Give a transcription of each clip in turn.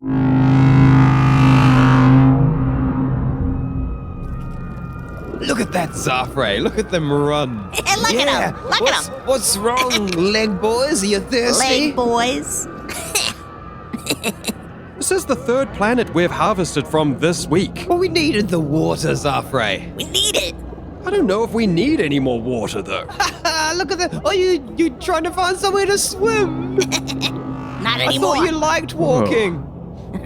Look at that, Zafrey. Look at them run. Look at them. Look at them. What's wrong, leg boys? Are you thirsty? Leg boys. This is the third planet we've harvested from this week. Well, we needed the water, Zafrey. We need it. I don't know if we need any more water, though. Look at that. Are you trying to find somewhere to swim? Not I anymore. thought you liked walking.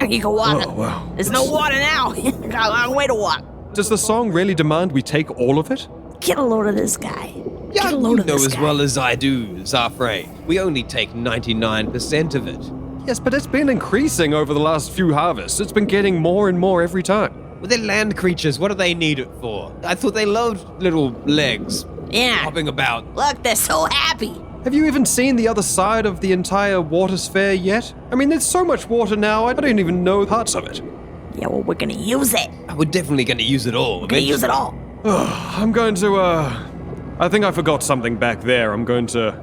You can walk. Oh, wow. There's no water now. Got a long way to walk. Does the song really demand we take all of it? Get a load of this guy. Yeah, Get a you load of know this as guy. well as I do, Zafrey. We only take 99% of it. Yes, but it's been increasing over the last few harvests. It's been getting more and more every time. Well, they're land creatures. What do they need it for? I thought they loved little legs Yeah. hopping about. Look, they're so happy. Have you even seen the other side of the entire water sphere yet? I mean, there's so much water now, I don't even know parts of it. Yeah, well, we're gonna use it. We're definitely going to use it all. We're gonna use it all. I'm going to, I think I forgot something back there. I'm going to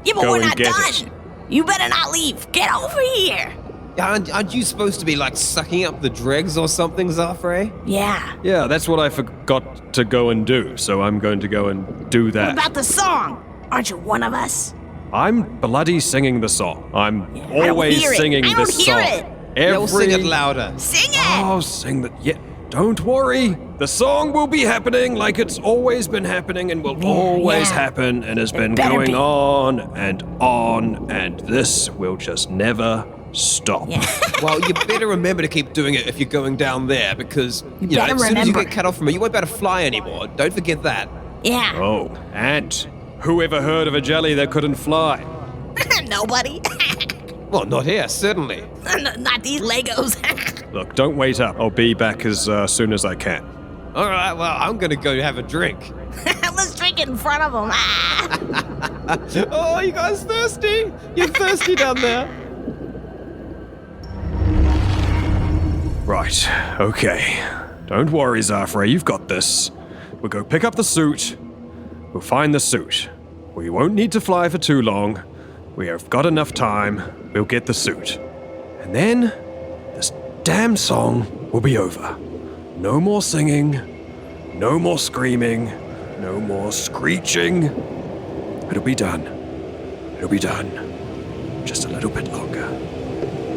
Yeah, but go we're and not get done. it. You better not leave. Get over here. Aren't you supposed to be like sucking up the dregs or something, Zafrey? Yeah. Yeah, that's what I forgot to go and do, so I'm going to go and do What that. about the song? Aren't you one of us? I'm bloody singing the song. I'm I don't always hear it. singing I this don't hear song. it. Yeah, we'll sing it louder. Sing it. Oh, sing that. Yeah, don't worry. The song will be happening like it's always been happening and will always yeah. happen and has been better going be. on, and this will just never stop. Yeah. Well, you better remember to keep doing it if you're going down there because, you know, better as soon as you remember. get cut off from it, you won't be able to fly anymore. Don't forget that. Yeah. Oh, and who ever heard of a jelly that couldn't fly? Nobody. Well, not here, certainly. Not these Legos. Look, don't wait up. I'll be back as soon as I can. All right, well, I'm going to go have a drink. Let's drink it in front of them. Ah. Oh, you guys thirsty? You're thirsty down there. Right, okay. Don't worry, Zafrey, you've got this. We'll go pick up the suit. We'll find the suit. We won't need to fly for too long. We have got enough time. We'll get the suit. And then, this damn song will be over. No more singing. No more screaming. No more screeching. It'll be done. It'll be done. Just a little bit longer.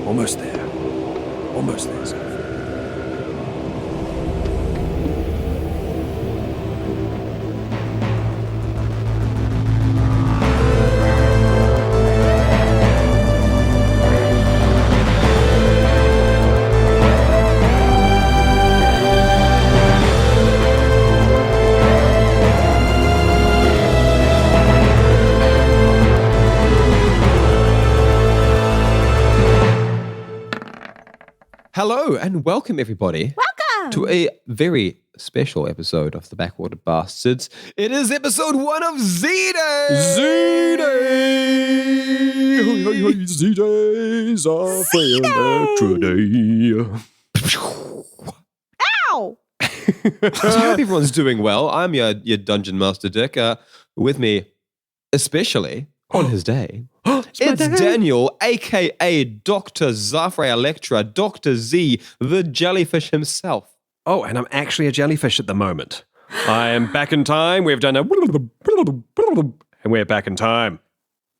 Almost there. Almost there, Zafrey. Hello and welcome, everybody. Welcome. To a very special episode of the Backwater Bastards. It is episode 1 of Z-Day! Z-Day! Z-Day! Zafrey Elektra Day! Ow. So I hope everyone's doing well. I'm your Dungeon Master Dick. With me, especially on his day, it's Daniel, a.k.a. Dr. Zafrey Elektra, Dr. Z, the jellyfish himself. Oh, and I'm actually a jellyfish at the moment. I am back in time. We've done a... and we're back in time.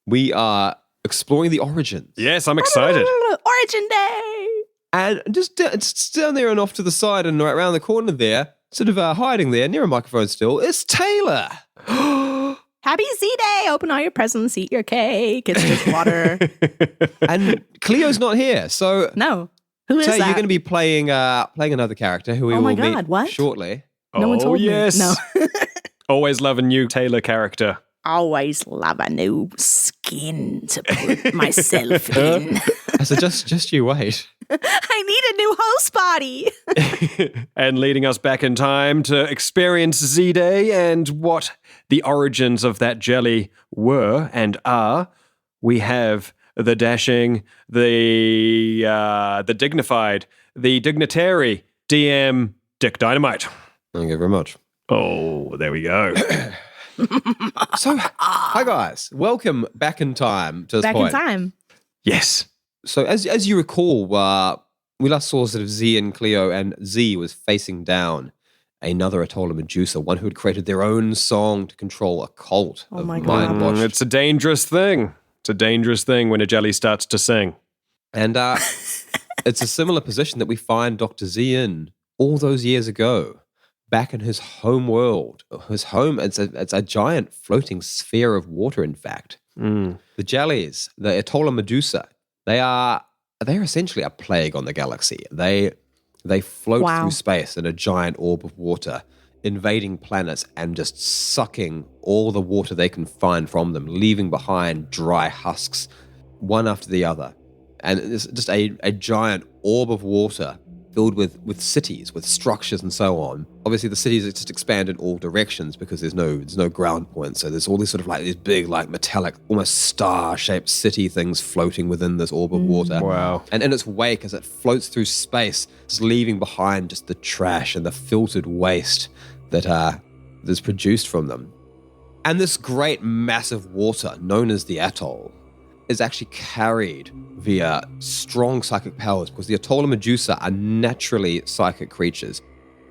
We are exploring the origins. Yes, I'm excited. Origin Day. And just down there and off to the side and right around the corner there, sort of hiding there near a microphone still, is Taylor. Happy Z-Day. Open all your presents, eat your cake. It's just water. And Cleo's not here, so... No. Who is Tay, that? you're going to be playing another character who we Oh my will God, meet what? shortly. No one told me. yes. No. Always love a new Taylor character. Always love a new skin to put myself in. So just you wait. I need a new host body. And leading us back in time to experience Z-Day and what the origins of that jelly were and are, we have the dashing, the dignified, the dignitary DM Dick Dynamite. Thank you very much. Oh, there we go. So, hi guys. Welcome back in time to this Back point. in time. Yes. So as you recall, we last saw sort of Z and Cleo, and Z was facing down another Atolla Medusa, one who had created their own song to control a cult of my God. mind-washed. It's a dangerous thing. It's a dangerous thing when a jelly starts to sing. And it's a similar position that we find Dr. Z in all those years ago, back in his home world. His home, it's a giant floating sphere of water, in fact. The jellies, the Atolla Medusa, they're essentially a plague on the galaxy. They float through space in a giant orb of water, invading planets and just sucking all the water they can find from them, leaving behind dry husks, one after the other. And it's just a giant orb of water filled with cities, with structures and so on. Obviously, the cities just expand in all directions because there's no ground point. So there's all these sort of like these big, like metallic, almost star-shaped city things floating within this orb of water. Wow. And in its wake, as it floats through space, it's leaving behind just the trash and the filtered waste that is produced from them. And this great massive water, known as the Atoll, is actually carried via strong psychic powers because the Atolla Medusa are naturally psychic creatures.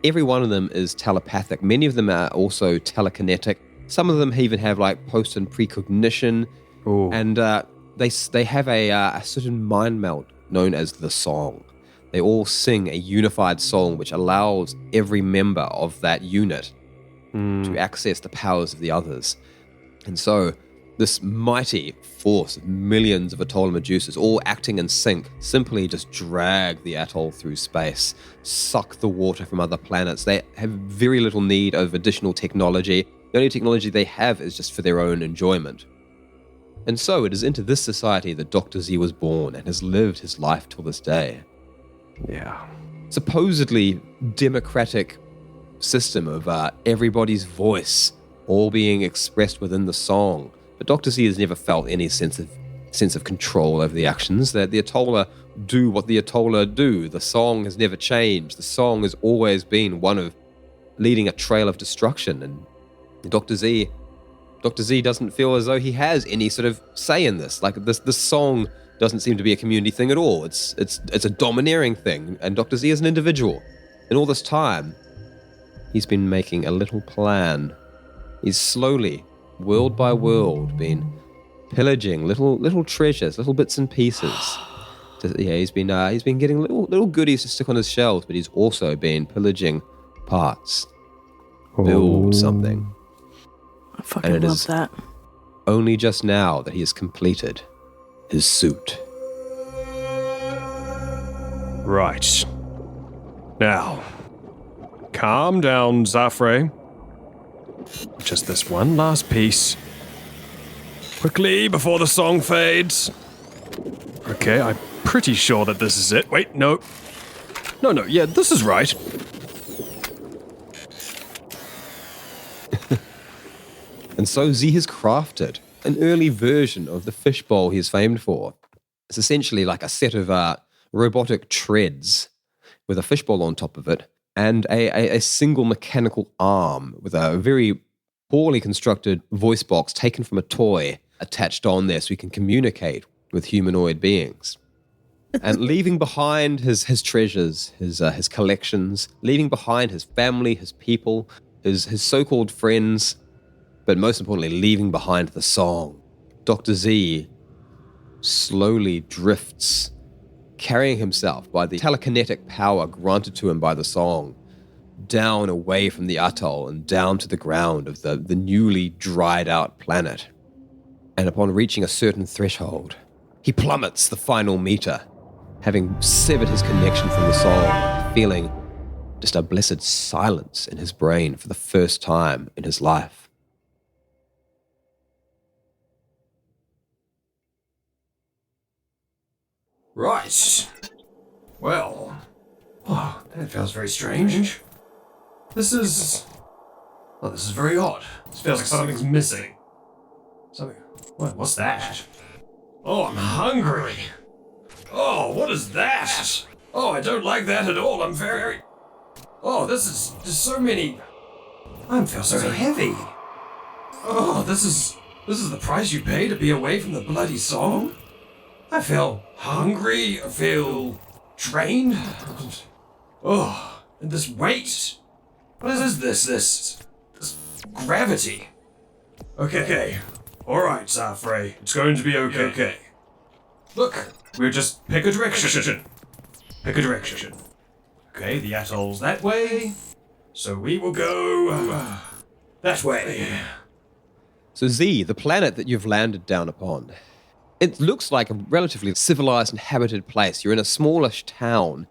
Every one of them is telepathic. Many of them are also telekinetic. Some of them even have like post and precognition. Ooh. And they have a certain mind melt known as the song. They all sing a unified song which allows every member of that unit to access the powers of the others. And so this mighty force of millions of Atolla Medusas, all acting in sync, simply just drag the atoll through space, suck the water from other planets. They have very little need of additional technology. The only technology they have is just for their own enjoyment. And so it is into this society that Dr. Z was born and has lived his life till this day. Yeah. Supposedly democratic system of everybody's voice all being expressed within the song. But Dr. Z has never felt any sense of control over the actions. That the Atolla do what the Atolla do. The song has never changed. The song has always been one of leading a trail of destruction. And Dr. Z doesn't feel as though he has any sort of say in this. Like this song doesn't seem to be a community thing at all. It's a domineering thing. And Dr. Z is an individual. And all this time, he's been making a little plan. He's slowly, world by world, been pillaging little treasures, little bits and pieces. He's been getting little goodies to stick on his shelves, but he's also been pillaging parts. Build something. I fucking love that. Only just now that he has completed his suit. Right. Now, calm down, Zafrey. Just this one last piece. Quickly, before the song fades. Okay, I'm pretty sure that this is it. Wait, no. No, yeah, this is right. And so Z has crafted an early version of the fishbowl he is famed for. It's essentially like a set of robotic treads with a fishbowl on top of it and a single mechanical arm with a very poorly constructed voice box taken from a toy attached on there so he can communicate with humanoid beings. And leaving behind his treasures, his collections, leaving behind his family, his people, his so-called friends, but most importantly, leaving behind the song. Dr. Z slowly drifts, carrying himself by the telekinetic power granted to him by the song, down away from the atoll and down to the ground of the newly dried out planet. And upon reaching a certain threshold, he plummets the final meter, having severed his connection from the song, feeling just a blessed silence in his brain for the first time in his life. Right. Well, that feels very strange. This is very odd. This feels like something's missing. What's that? Oh, I'm hungry. Oh, what is that? Oh, I don't like that at all. I'm very... Oh, there's so many... I feel so heavy. Oh, this is the price you pay to be away from the bloody song? I feel hungry, I feel drained. Oh, and this weight. What is this gravity? Okay. Alright, Zafrey. It's going to be okay. Look, we'll just pick a direction. Okay, the atoll's that way. So we will go that way. So Z, the planet that you've landed down upon, it looks like a relatively civilized, inhabited place. You're in a smallish town,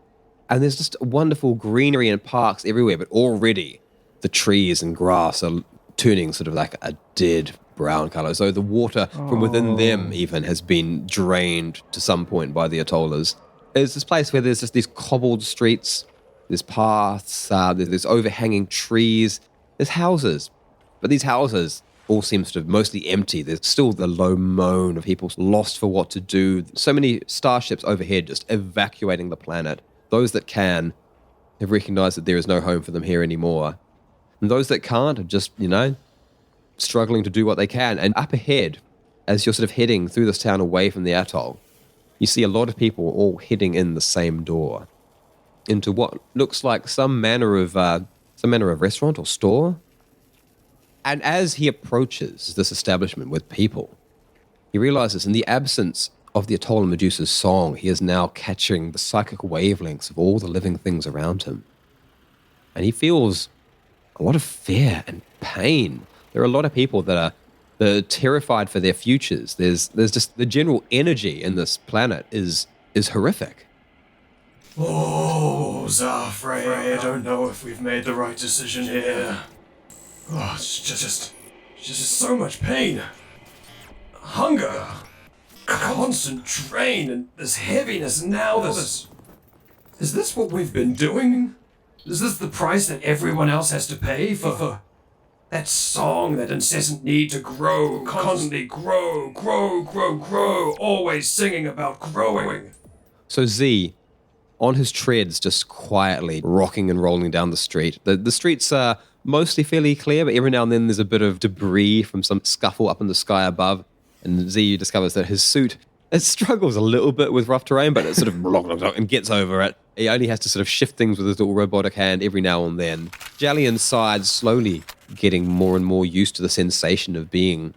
and there's just wonderful greenery and parks everywhere, but already the trees and grass are turning sort of like a dead brown color. So the water from within them even has been drained to some point by the Atollas. It's this place where there's just these cobbled streets, there's paths, there's overhanging trees, there's houses. But these houses all seem sort of mostly empty. There's still the low moan of people lost for what to do. So many starships overhead just evacuating the planet. Those that can have recognized that there is no home for them here anymore. And those that can't are just, struggling to do what they can. And up ahead, as you're sort of heading through this town away from the atoll, you see a lot of people all heading in the same door into what looks like some manner of restaurant or store. And as he approaches this establishment with people, he realizes in the absence of the Atolla Medusa's song, he is now catching the psychic wavelengths of all the living things around him. And he feels a lot of fear and pain. There are a lot of people that are terrified for their futures. There's just the general energy in this planet is horrific. Oh, Zafrey, I don't know if we've made the right decision here. Oh, it's just so much pain. Hunger. Constant drain and this heaviness now. Is this what we've been doing? Is this the price that everyone else has to pay for that song, that incessant need to grow, constantly grow, always singing about growing? So Z, on his treads, just quietly rocking and rolling down the street. The streets are mostly fairly clear, but every now and then there's a bit of debris from some scuffle up in the sky above. And Z discovers that his suit, it struggles a little bit with rough terrain, but it sort of and gets over it. He only has to sort of shift things with his little robotic hand every now and then. Jallion's side slowly getting more and more used to the sensation of being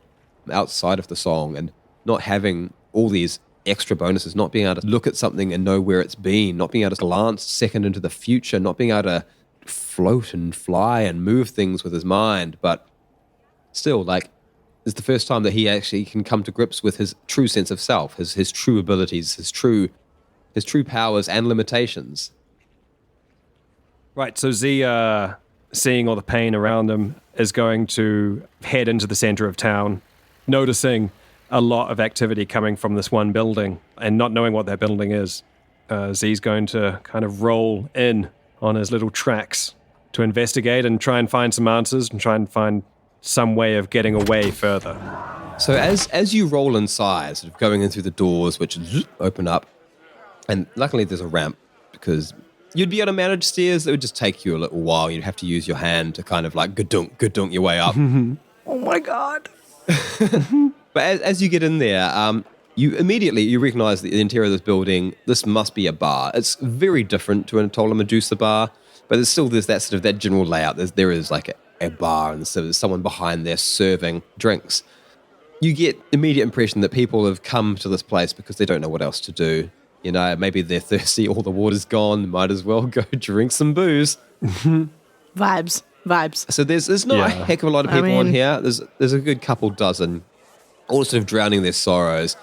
outside of the song and not having all these extra bonuses, not being able to look at something and know where it's been, not being able to glance a second into the future, not being able to float and fly and move things with his mind. But still, it's the first time that he actually can come to grips with his true sense of self, his true abilities, his true powers and limitations. Right, so Z, seeing all the pain around him, is going to head into the center of town, noticing a lot of activity coming from this one building, and not knowing what that building is. Z's going to kind of roll in on his little tracks to investigate and try and find some answers and try and find some way of getting away further. So as you roll inside, sort of going in through the doors, which open up, and luckily there's a ramp, because you'd be able to manage stairs that would just take you a little while. You'd have to use your hand to kind of gadunk your way up. Oh my god. But as you get in there, you immediately recognize the interior of this building. This must be a bar. It's very different to an Atolla Medusa bar, but there's that sort of that general layout. There is like a bar, and so there's someone behind there serving drinks. You get immediate impression that people have come to this place because they don't know what else to do. Maybe they're thirsty, all the water's gone, might as well go drink some booze. Vibes. So there's not a heck of a lot of people on here. There's a good couple dozen, all sort of drowning their sorrows,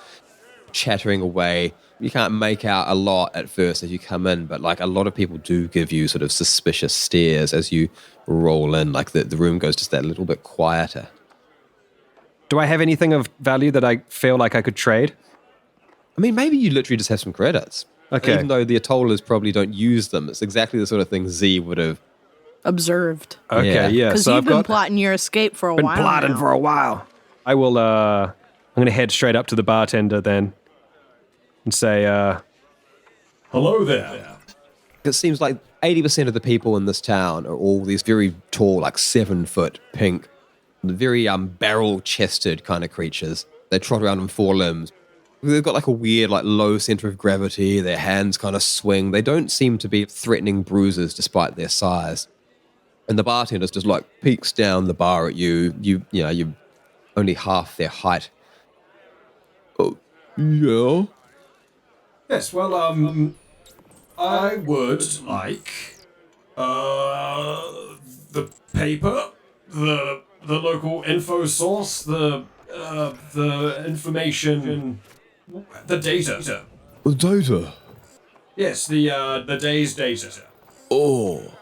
chattering away. You can't make out a lot at first as you come in, but a lot of people do give you sort of suspicious stares as you roll in. The room goes just that little bit quieter. Do I have anything of value that I feel like I could trade? I mean, maybe you literally just have some credits. Okay. Even though the Atollas probably don't use them, it's exactly the sort of thing Z would have Observed. Okay, yeah. Because So you've I've been plotting your escape for a while. been plotting now. for a while. I will, I'm going to head straight up to the bartender then and say, hello there. It seems like 80% of the people in this town are all these very tall, 7-foot, pink, very barrel-chested kind of creatures. They trot around on 4 limbs. They've got like a weird, like low center of gravity. Their hands kind of swing. They don't seem to be threatening bruisers despite their size. And the bartender just like peeks down the bar at you. You're only half their height. Oh, yeah. Yes, well, I would like the paper, the local info source, the information, the data. The data? Yes, the day's data. Oh.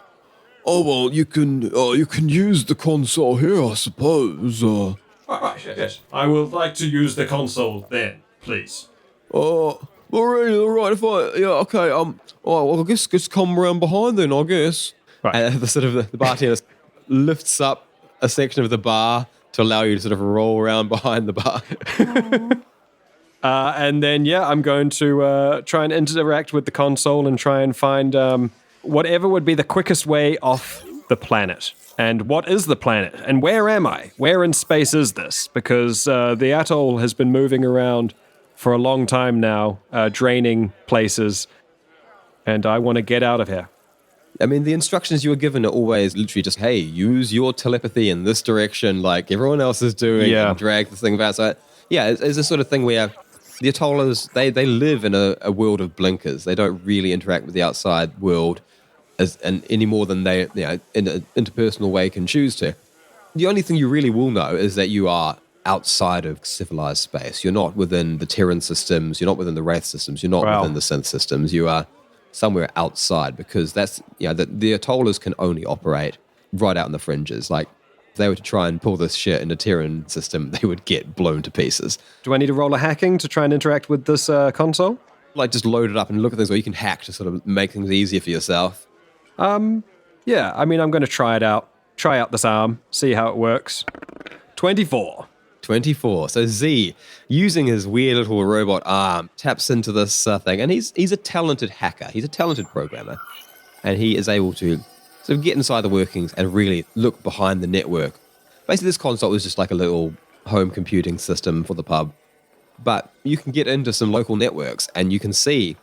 Oh, well, you can use the console here, I suppose. Right, yes. I would like to use the console then, please. All right, if okay, well, I guess just come around behind then, I guess. Right. And the bartender lifts up a section of the bar to allow you to sort of roll around behind the bar. And then, I'm going to try and interact with the console and try and find whatever would be the quickest way off the planet. And what is the planet? And where am I? Where in space is this? Because the atoll has been moving around for a long time now, draining places, and I want to get out of here. I mean, the instructions you were given are always literally just, hey, use your telepathy in this direction like everyone else is doing and drag this thing about. So, it's a sort of thing where the Atollers, they live in a world of blinkers. They don't really interact with the outside world any more than they, in an interpersonal way, can choose to. The only thing you really will know is that you are outside of civilized space. You're not within the Terran systems. You're not within the Wraith systems. You're not within the Synth systems. You are somewhere outside, because that's, the Atollers can only operate right out in the fringes. Like, if they were to try and pull this shit in a Terran system, they would get blown to pieces. Do I need to roll a hacking to try and interact with this console? Like, just load it up and look at things where you can hack to sort of make things easier for yourself. Yeah, I mean, I'm going to try it out. Try out this arm, see how it works. 24. 24. So Z, using his weird little robot arm, taps into this thing, and he's a talented hacker. He's a talented programmer, and he is able to sort of get inside the workings and really look behind the network. Basically, this console is just like a little home computing system for the pub, but you can get into some local networks, and you can see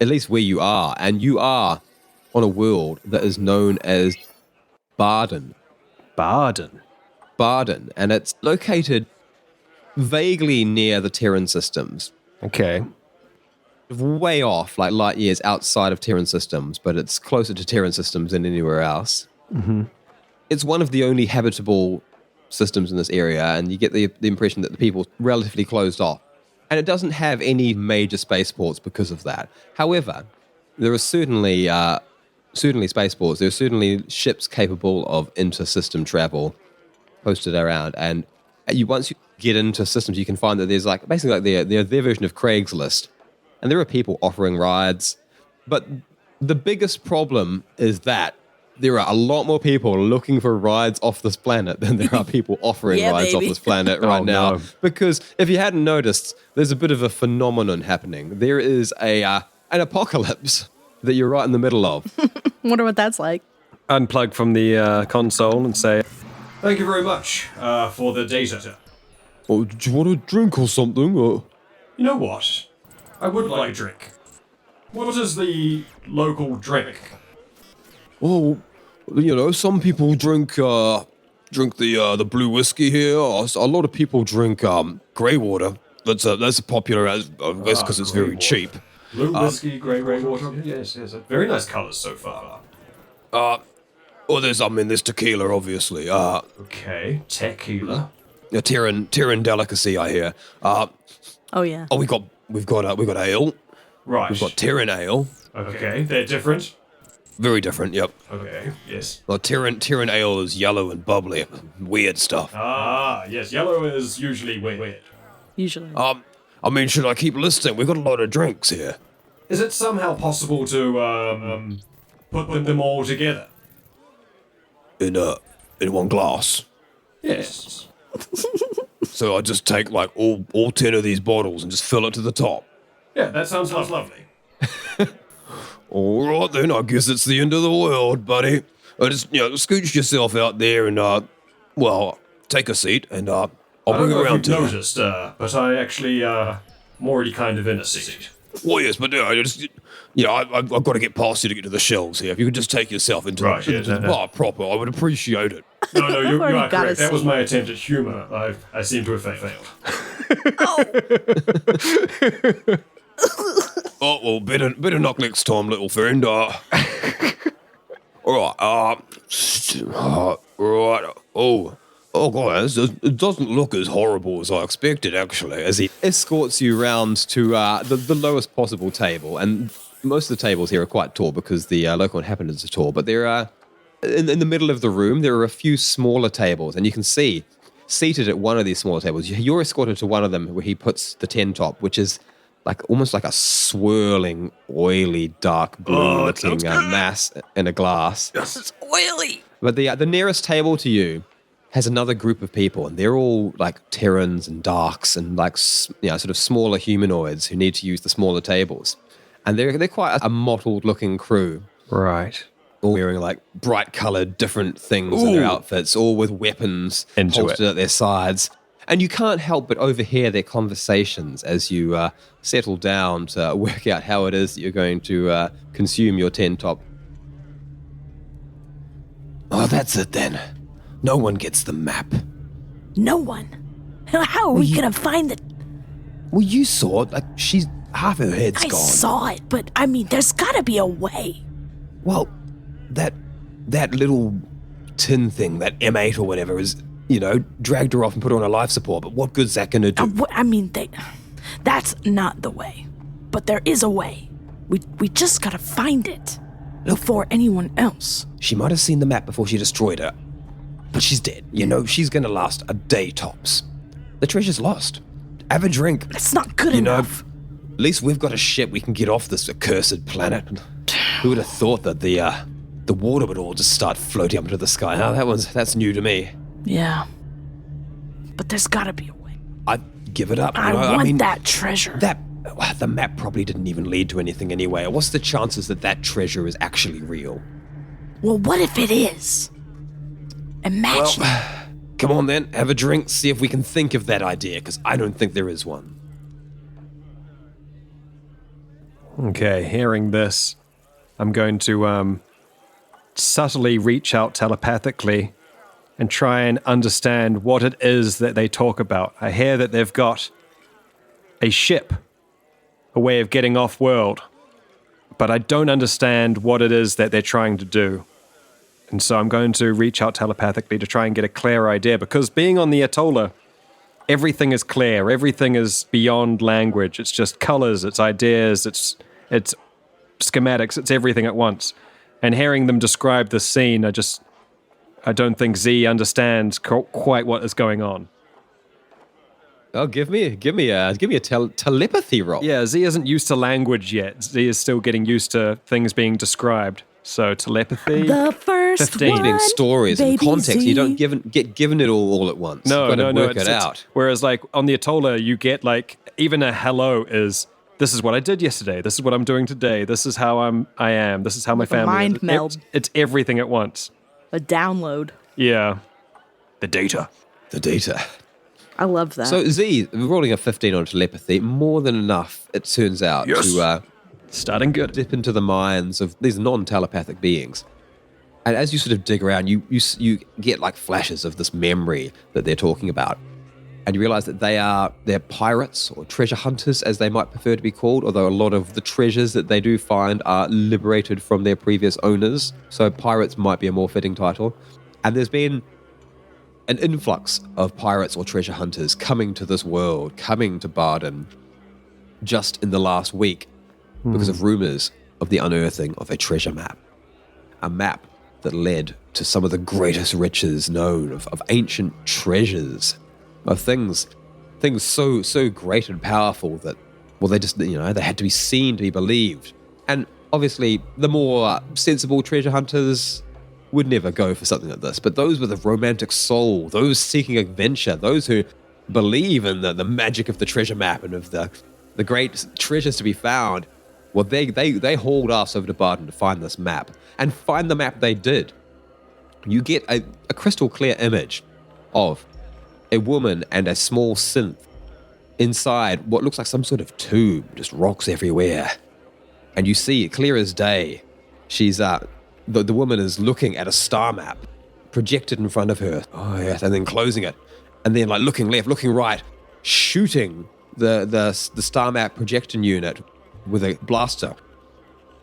at least where you are, and you are on a world that is known as Barden. Barden, and it's located vaguely near the Terran systems. Okay. Way off, like light years outside of Terran systems, but it's closer to Terran systems than anywhere else. Mm-hmm. It's one of the only habitable systems in this area, and you get the impression that the people are relatively closed off. And it doesn't have any major spaceports because of that. However, there are certainly spaceports. There are certainly ships capable of inter-system travel posted around, and once you get into systems, you can find that there's like basically like their version of Craigslist, and there are people offering rides. But the biggest problem is that there are a lot more people looking for rides off this planet than there are people offering rides off this planet right now. No. Because if you hadn't noticed, there's a bit of a phenomenon happening. There is an apocalypse that you're right in the middle of. Wonder what that's like. Unplug from the console and say, thank you very much for the data. Oh, do you want a drink or something? Or? You know what? I would like a drink. What is the local drink? Well, some people drink the blue whiskey here. A lot of people drink grey water. That's a popular, I guess, because it's very cheap. Blue whiskey, grey water. Yes. Very nice colours so far. There's tequila, obviously. Okay, tequila. A Terran delicacy, I hear. Oh yeah. Oh, we've got ale. Right. We've got Terran ale. Okay, they're different. Very different. Yep. Okay. Yes. Well, Terran ale is yellow and bubbly, weird stuff. Ah, yes. Yellow is usually weird. Usually. Should I keep listing? We've got a lot of drinks here. Is it somehow possible to put them all together? In one glass. Yes. So I just take like all 10 of these bottles and just fill it to the top. Yeah, that sounds lovely. All right then, I guess it's the end of the world, buddy. Just scooch yourself out there and take a seat and I'll bring you around to you. Noticed, but I actually I'm already kind of in a seat. Well, yes, but I've got to get past you to get to the shelves here. If you could just take yourself into the bar proper, I would appreciate it. No, you already are got correct. a That was seat. my attempt at humor. I seem to have failed. Oh, well, better knock next time, little friend. All right. Right. Oh, guys, it doesn't look as horrible as I expected, actually. As he escorts you round to the lowest possible table, and most of the tables here are quite tall because the local inhabitants are tall. But there are in the middle of the room there are a few smaller tables, and you can see seated at one of these smaller tables. You're escorted to one of them where he puts the tent top, which is almost like a swirling, oily, dark blue-looking mass in a glass. It's oily. But the nearest table to you has another group of people, and they're all like Terrans and Darks and sort of smaller humanoids who need to use the smaller tables. And they're quite a mottled-looking crew. Right. All wearing like bright-coloured different things in their outfits, all with weapons holstered at their sides. And you can't help but overhear their conversations as you settle down to work out how it is that you're going to consume your tent top. Oh, that's it then. No one gets the map. No one. How are we gonna find it? Well, you saw it. Like, half her head's I gone. saw it, but I mean, there's gotta be a way. Well, that little tin thing, that M8 or whatever, is, dragged her off and put her on a life support. But what good's that gonna do? That's not the way. But there is a way. We just gotta find it. Before anyone else. She might have seen the map before she destroyed her. But she's dead. She's gonna last a day tops. The treasure's lost. Have a drink. That's not good enough. At least we've got a ship we can get off this accursed planet. Who would have thought that the water would all just start floating up into the sky? Now that's new to me. Yeah. But there's gotta be a way. I'd give it up. I want that treasure. The map probably didn't even lead to anything anyway. What's the chances that treasure is actually real? Well, what if it is? Imagine. Well, come on then, have a drink, see if we can think of that idea, because I don't think there is one. Okay, hearing this, I'm going to subtly reach out telepathically and try and understand what it is that they talk about. I hear that they've got a ship, a way of getting off-world, but I don't understand what it is that they're trying to do. And so I'm going to reach out telepathically to try and get a clear idea, because being on the Atolla, everything is clear, everything is beyond language. It's just colors, it's ideas, it's schematics, it's everything at once. And hearing them describe the scene, I don't think Z understands quite what is going on. Oh, give me a telepathy roll. Yeah, Z isn't used to language yet. Z is still getting used to things being described. So telepathy. The first 15. one, Giving stories and baby context. Z. You don't get given it all at once. No, You've got to work it's it out. Whereas like on the Atolla, you get like even a hello is, this is what I did yesterday. This is what I'm doing today. This is how I am. This is how my family mind is. meld. It's everything at once. A download. Yeah. The data. I love that. So Z, rolling a 15 on telepathy, more than enough, it turns out, to Starting good. dip into the minds of these non-telepathic beings. And as you sort of dig around, you get like flashes of this memory that they're talking about. And you realize that they're pirates or treasure hunters, as they might prefer to be called, although a lot of the treasures that they do find are liberated from their previous owners. So pirates might be a more fitting title. And there's been an influx of pirates or treasure hunters coming to this world, coming to Barden, just in the last week, because of rumors of the unearthing of a treasure map. A map that led to some of the greatest riches known, of ancient treasures, of things so great and powerful that, well, they had to be seen to be believed. And obviously, the more sensible treasure hunters would never go for something like this. But those with a romantic soul, those seeking adventure, those who believe in the magic of the treasure map and of the great treasures to be found, well, they hauled us over to Barden to find this map. And find the map they did. You get a crystal clear image of a woman and a small synth Inside, what looks like some sort of tube, just rocks everywhere. And you see, clear as day, she's, the woman is looking at a star map projected in front of her. Oh, yes, and then closing it. And then, like, looking left, looking right, shooting the star map projection unit with a blaster.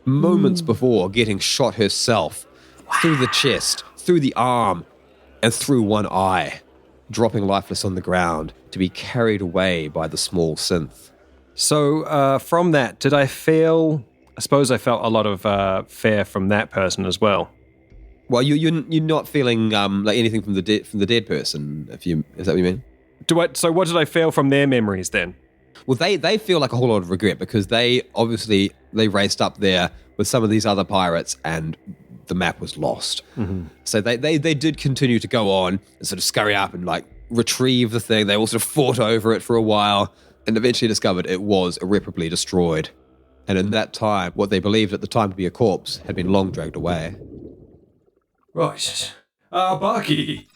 Moments before getting shot herself through the chest, through the arm, and through one eye, dropping lifeless on the ground to be carried away by the small synth. So from that, did I feel... I suppose I felt a lot of fear from that person as well. Well, you're not feeling like anything from the dead person. Is that what you mean? So what did I feel from their memories then? Well, they feel like a whole lot of regret because they raced up there with some of these other pirates and the map was lost. Mm-hmm. So they did continue to go on and sort of scurry up and like retrieve the thing. They all sort of fought over it for a while and eventually discovered it was irreparably destroyed. And in that time, what they believed at the time to be a corpse had been long dragged away. Right. Barky.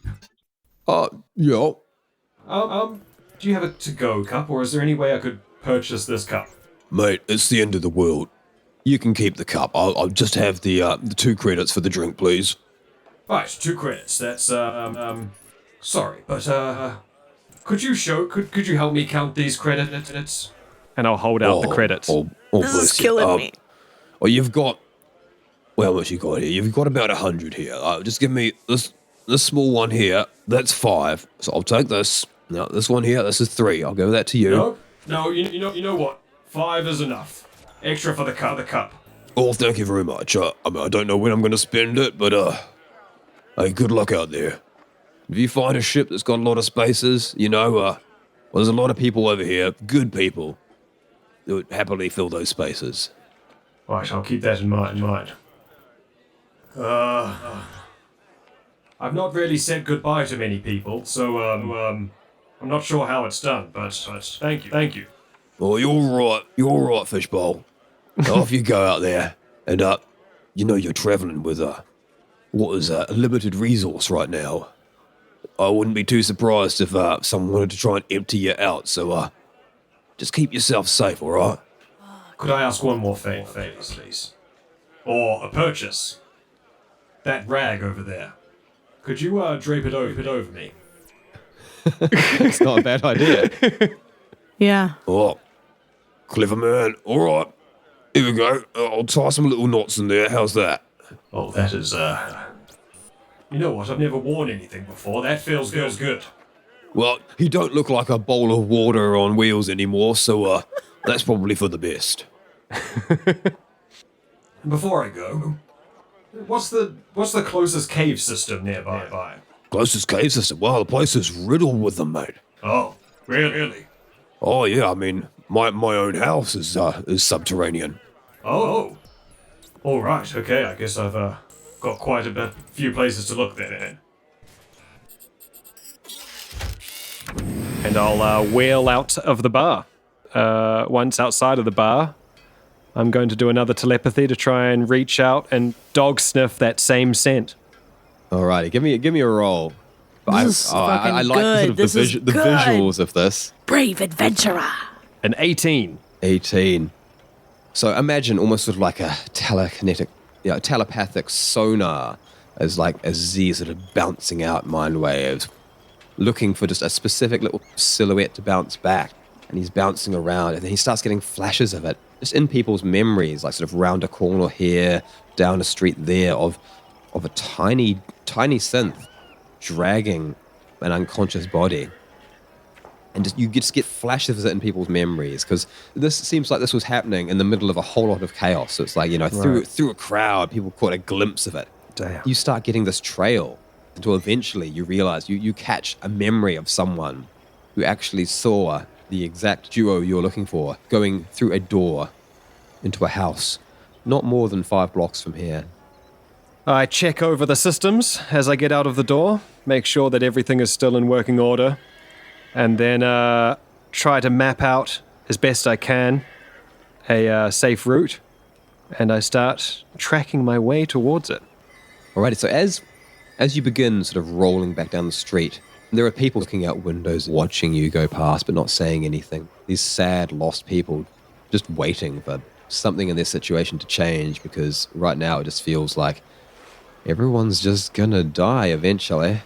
Yeah. Do you have a to-go cup, or is there any way I could purchase this cup? Mate, it's the end of the world. You can keep the cup. I'll just have the 2 credits for the drink, please. Right, 2 credits. That's, sorry, but, could you help me count these credits? And I'll hold out the credits. This is killing me. Well, you've got... Well, how much you got here? You've got about 100 here. Just give me this small one here. That's 5. So I'll take this. Now, this one here, this is 3. I'll give that to you. No, you know what? 5 is enough. Extra for the cup. Oh, thank you very much. I don't know when I'm going to spend it, but, hey, good luck out there. If you find a ship that's got a lot of spaces, well, there's a lot of people over here, good people, that would happily fill those spaces. Right, I'll keep that in mind. I've not really said goodbye to many people, so, I'm not sure how it's done, but thank you. Oh, you're all right, Fishbowl. Off you go out there, and, you're travelling with, what is a limited resource right now. I wouldn't be too surprised if, someone wanted to try and empty you out, so, just keep yourself safe, all right? Could I ask one more favor, please? Or a purchase? That rag over there. Could you, drape it over me? It's not a bad idea. Yeah. Oh, clever man. All right. Here we go. I'll tie some little knots in there. How's that? Oh, that is, You know what? I've never worn anything before. That feels good. Well, he don't look like a bowl of water on wheels anymore, so, that's probably for the best. Before I go, what's the closest cave system nearby? Closest cave system? Well, the place is riddled with them, mate. Oh, really? Oh, yeah, I mean, my own house is subterranean. Oh. All right, okay, I guess I've, got quite a few places to look then. And I'll, wheel out of the bar. Once outside of the bar, I'm going to do another telepathy to try and reach out and dog sniff that same scent. Alrighty, give me a roll. I like the visuals of this. Brave adventurer. An 18. 18. So imagine almost sort of like a telepathic sonar as these sort of bouncing out mind waves, looking for just a specific little silhouette to bounce back. And he's bouncing around, and then he starts getting flashes of it, just in people's memories, like sort of round a corner here, down a street there, of a tiny synth dragging an unconscious body. And you just get flashes of it in people's memories, because this seems like this was happening in the middle of a whole lot of chaos. So it's like, through a crowd, people caught a glimpse of it. Damn. You start getting this trail until eventually you realize you catch a memory of someone who actually saw the exact duo you're looking for going through a door into a house not more than 5 blocks from here. I check over the systems as I get out of the door, make sure that everything is still in working order, and then try to map out as best I can a safe route, and I start tracking my way towards it. Alrighty, so as you begin sort of rolling back down the street, There are people looking out windows, watching you go past, but not saying anything. These sad, lost people just waiting for something in their situation to change, because right now it just feels like everyone's just gonna die eventually.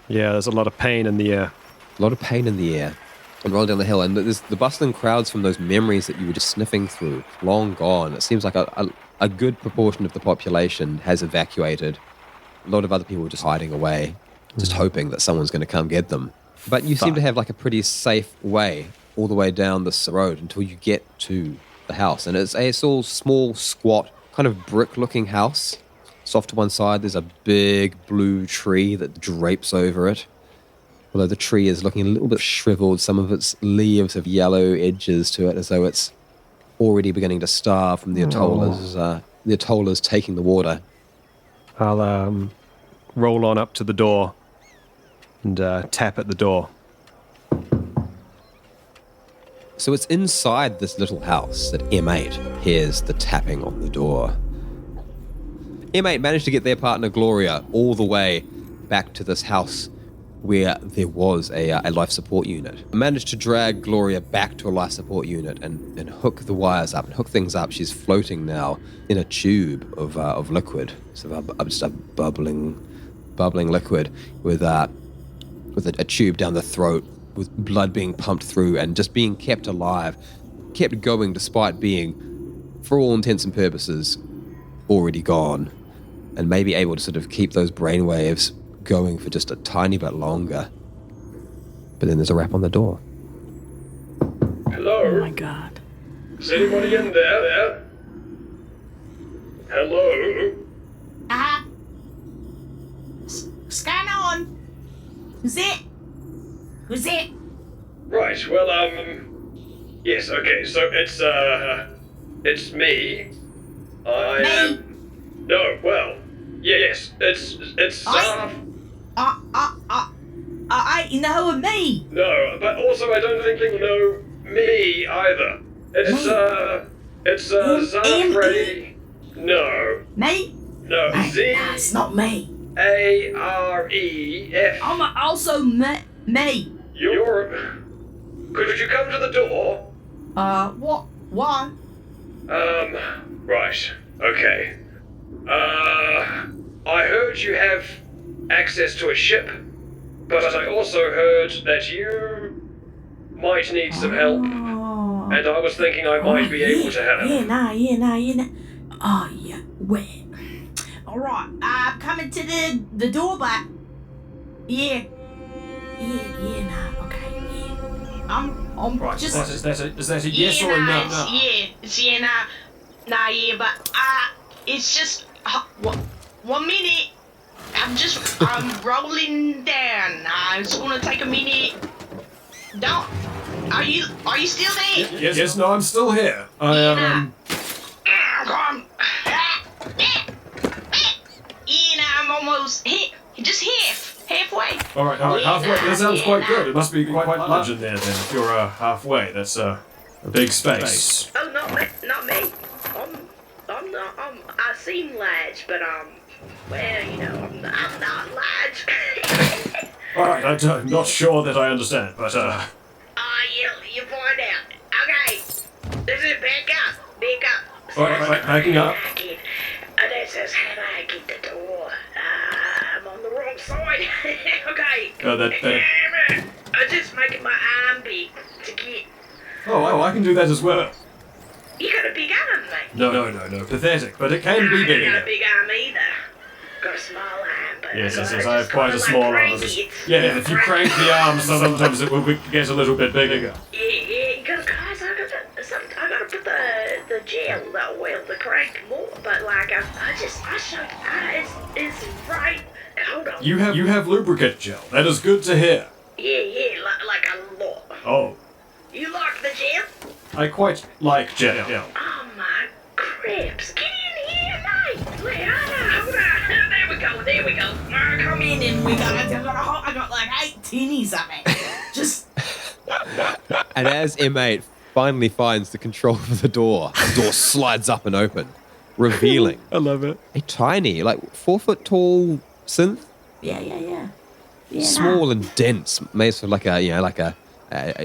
Yeah, there's a lot of pain in the air. A lot of pain in the air. And rolling down the hill, and there's the bustling crowds from those memories that you were just sniffing through, long gone. It seems like a good proportion of the population has evacuated. A lot of other people are just hiding away, just hoping that someone's going to come get them. But you seem to have like a pretty safe way all the way down this road until you get to the house. And it's all small, squat, kind of brick-looking house. It's off to one side. There's a big blue tree that drapes over it. Although the tree is looking a little bit shriveled, some of its leaves have yellow edges to it, as though it's already beginning to starve from the Atollers taking the water. I'll roll on up to the door and tap at the door. So it's inside this little house that M8 hears the tapping on the door. M8 managed to get their partner Gloria all the way back to this house where there was a life support unit. Managed to drag Gloria back to a life support unit and hook the wires up and hook things up. She's floating now in a tube of liquid, so just a bubbling liquid with a tube down the throat, with blood being pumped through and just being kept alive, kept going despite being, for all intents and purposes, already gone, and maybe able to sort of keep those brainwaves going for just a tiny bit longer. But then there's a rap on the door. Hello? Oh my god. Is anybody in there? Hello? What's going on? Who's it? Who's it? Right, well, yes, okay, so it's me. I am... No, well, yes, it's You know of me? No, but also I don't think you know me either. It's Zafrey... No. Me? No, No, it's not me. Z-A-R-E-F... I'm also me. You're... Could you come to the door? What? Why? Right. Okay. I heard you have access to a ship, but I also heard that you might need some help, Oh. and I was thinking I might be able to help. Yeah. Oh, yeah. Where? Alright, I'm coming to the door, but... Yeah, okay, yeah. I'm Right, just... is that a yes or a no? But it's just 1 minute. I'm rolling down. I just want to take a minute. Are you still there? Yes, no, I'm still here. I'm almost just halfway. All right, halfway. That sounds quite good. It must be quite large in there then. If you're halfway, that's a big space. Oh, not me. I'm not. I seem large, but well, you know, I'm not large. All right, I'm not sure that I understand, but You find out. Okay. This is back up. all right, backing up. This is how I get the door. I'm on the wrong side. Okay. I'm just making my arm big to get. Oh, I can do that as well. You got a big arm, mate. No, pathetic, but it can be I bigger. don't got a big arm either. Got a small arm, but Yes, I I have quite a small arm. Yeah, if you crank the arm, sometimes it will get a little bit bigger. Yeah, because guys, I gotta put the gel, the oil, the crank more, but like I showed, it's right. Hold on. You have lubricant gel. That is good to hear. Yeah, like a lot. Oh, You like the gel? I quite like gel. Oh my cribs! Get in here, mate. Hold on. There we go. Come in and I got like 8 tinnies of it. Just. And as M8 finally finds the control of the door slides up and open, revealing I love it. a tiny, like 4 foot tall synth. Yeah. Yeah, small and dense, made of like a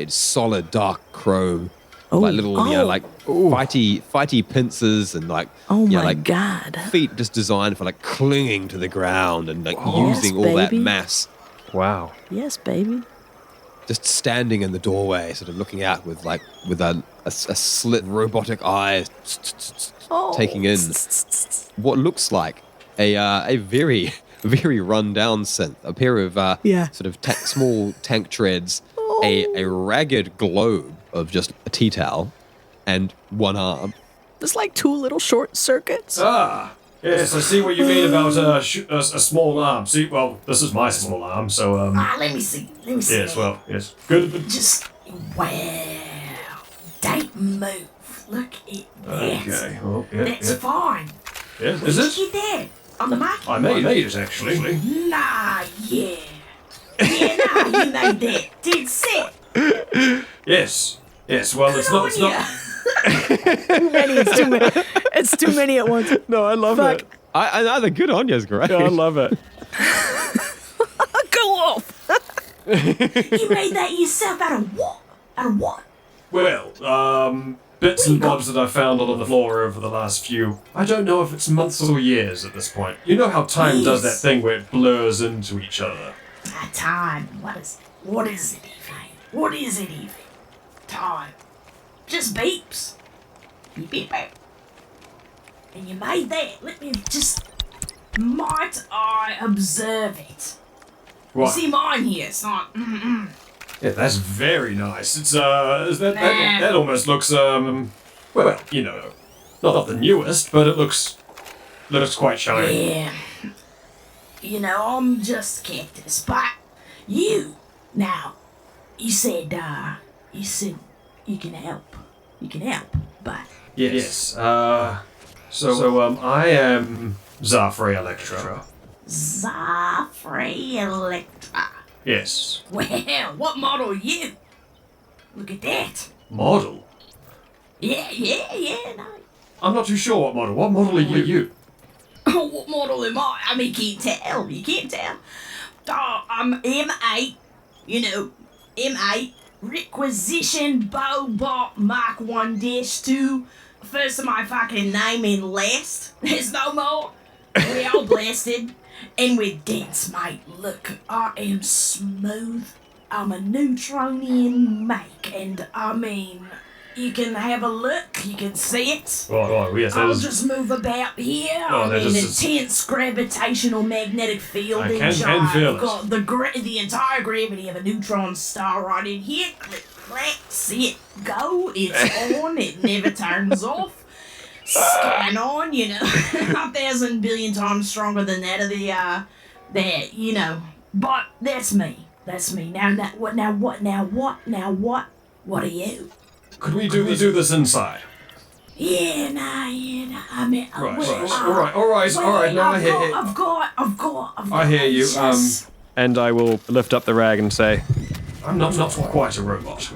solid dark chrome, like little like fighty pincers and like Oh my like God. feet just designed for like clinging to the ground and like Yes, using all that baby. mass. Wow. Yes, baby. Just standing in the doorway, sort of looking out with a slit robotic eye, taking in what looks like a very very run down synth, a pair of sort of small tank treads, a ragged globe of just a tea towel, and one arm. There's like 2 little short circuits. Ah, yes, I see what you mean about a small arm. See, well, this is my small arm, so, let me see. yes, that. well, yes. Good. Just, wow. Don't move. Look at that. Okay, well, yeah, That's yeah. fine. Yes, Where'd is you it? get that? On the market? I made it, actually. Nah, yeah. Yeah, nah, you made that. Dead set. Yes, well, it's not, Many, it's too many. It's too many at once. No, I love Fuck. it. I the good on you's great. Yeah, I love it. Go off. You made that yourself out of what? Out of what? Well, bits and bobs that I found on the floor over the last few. I don't know if it's months or years at this point. You know how time does that Yes. thing where it blurs into each other. Time. What is it even? What is it even? Time. Just beeps. Beep, beep, beep. And you made that. Let me just... Might I observe it? You What? see mine here? It's not... Yeah, that's very nice. It's that almost looks well, you know, not the newest, but it looks quite shiny. Yeah. You know, I'm just cactus, but you said you can help. You can help, but Yes. So I am Zafrey Elektra. Zafrey Elektra. Yes. Well, what model are you? Look at that. Model. Yeah, no. I'm not too sure what model. What model are you? What model am I? I mean, you can't tell. Oh, I'm M8, M8, Requisition Bobot Mark 1-2. First of my fucking name and last. There's no more. We all blasted. And we're dense, mate. Look, I am smooth. I'm a neutronian make. And I mean, you can have a look. You can see it. Oh, yes, I'll just move about here. Oh, I'm that in is- intense gravitational magnetic field. I can feel I've it. got the entire gravity of a neutron star right in here. Click, clack, see it go. It's on. It never turns off. Scan on, 1,000 billion times stronger than that of the, But that's me. That's me. Now what? What are you? Could we do this inside? Yeah, nah. I mean, All right. Now I hear you. I've got. I hear you. Just- And I will lift up the rag and say, I'm not quite a robot.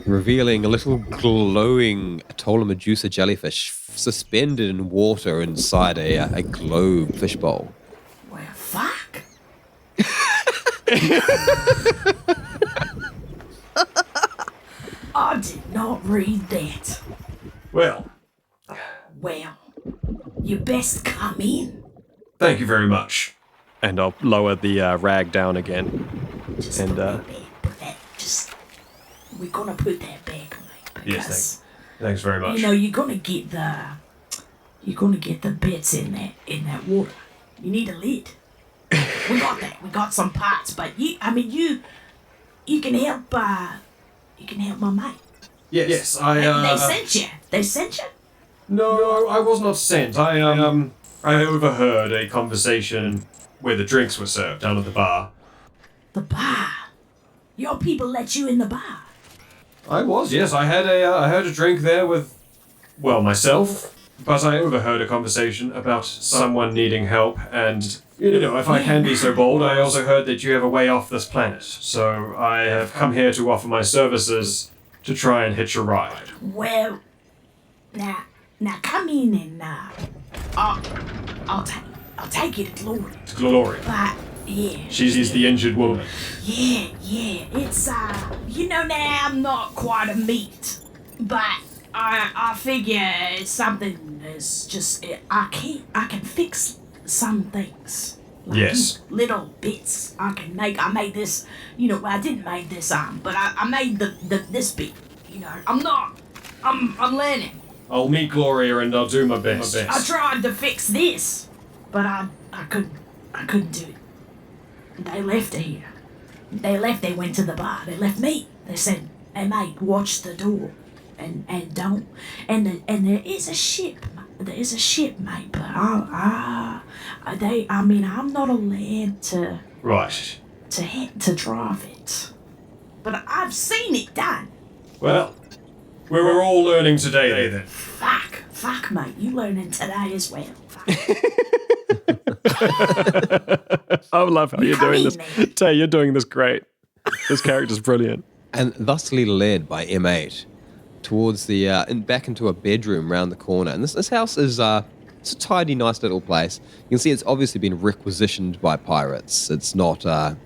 Revealing a little glowing Atolla Medusa jellyfish suspended in water inside a globe fishbowl. Well, fuck. I did not read that. Well, Well, you best come in. thank you very much. And I'll lower the rag down again. Just And, put that back. We're gonna put that back, mate. Because, Thanks very much. you're gonna get the bits in that water. You need a lid. We got that. We got some parts, but you can help. You can help my mate. Yes, They sent you. No, I was not sent. I overheard a conversation where the drinks were served down at the bar. The bar. Your people let you in the bar. I was, yes. I had a drink there with, well, myself. But I overheard a conversation about someone needing help, and, if I can be so bold, I also heard that you have a way off this planet. So I have come here to offer my services to try and hitch a ride. Well, now come in and I'll take you to glory. Glory. But Yeah. She's the injured woman. Yeah. It's, now I'm not quite a meat, but I figure it's something that's just, I can fix some things. Like Yes. Little bits I can make. I made this, I didn't make this arm, but I made this bit. I'm learning. I'll meet Gloria and I'll do my best. I tried to fix this, but I couldn't do it. They left her here. They went to the bar. They left me. They said, "Hey mate, watch the door, and don't." And there is a ship. There is a ship, mate. But I'm not allowed to Right. to drive it. But I've seen it done. Well, we're all learning today then. Fuck, mate. You learning today as well. Fuck. I love how you're come doing in, this. man. Tay, you're doing this great. This character's brilliant. And thusly led by M8 towards the back into a bedroom round the corner. And this house is it's a tidy, nice little place. You can see it's obviously been requisitioned by pirates. It's not a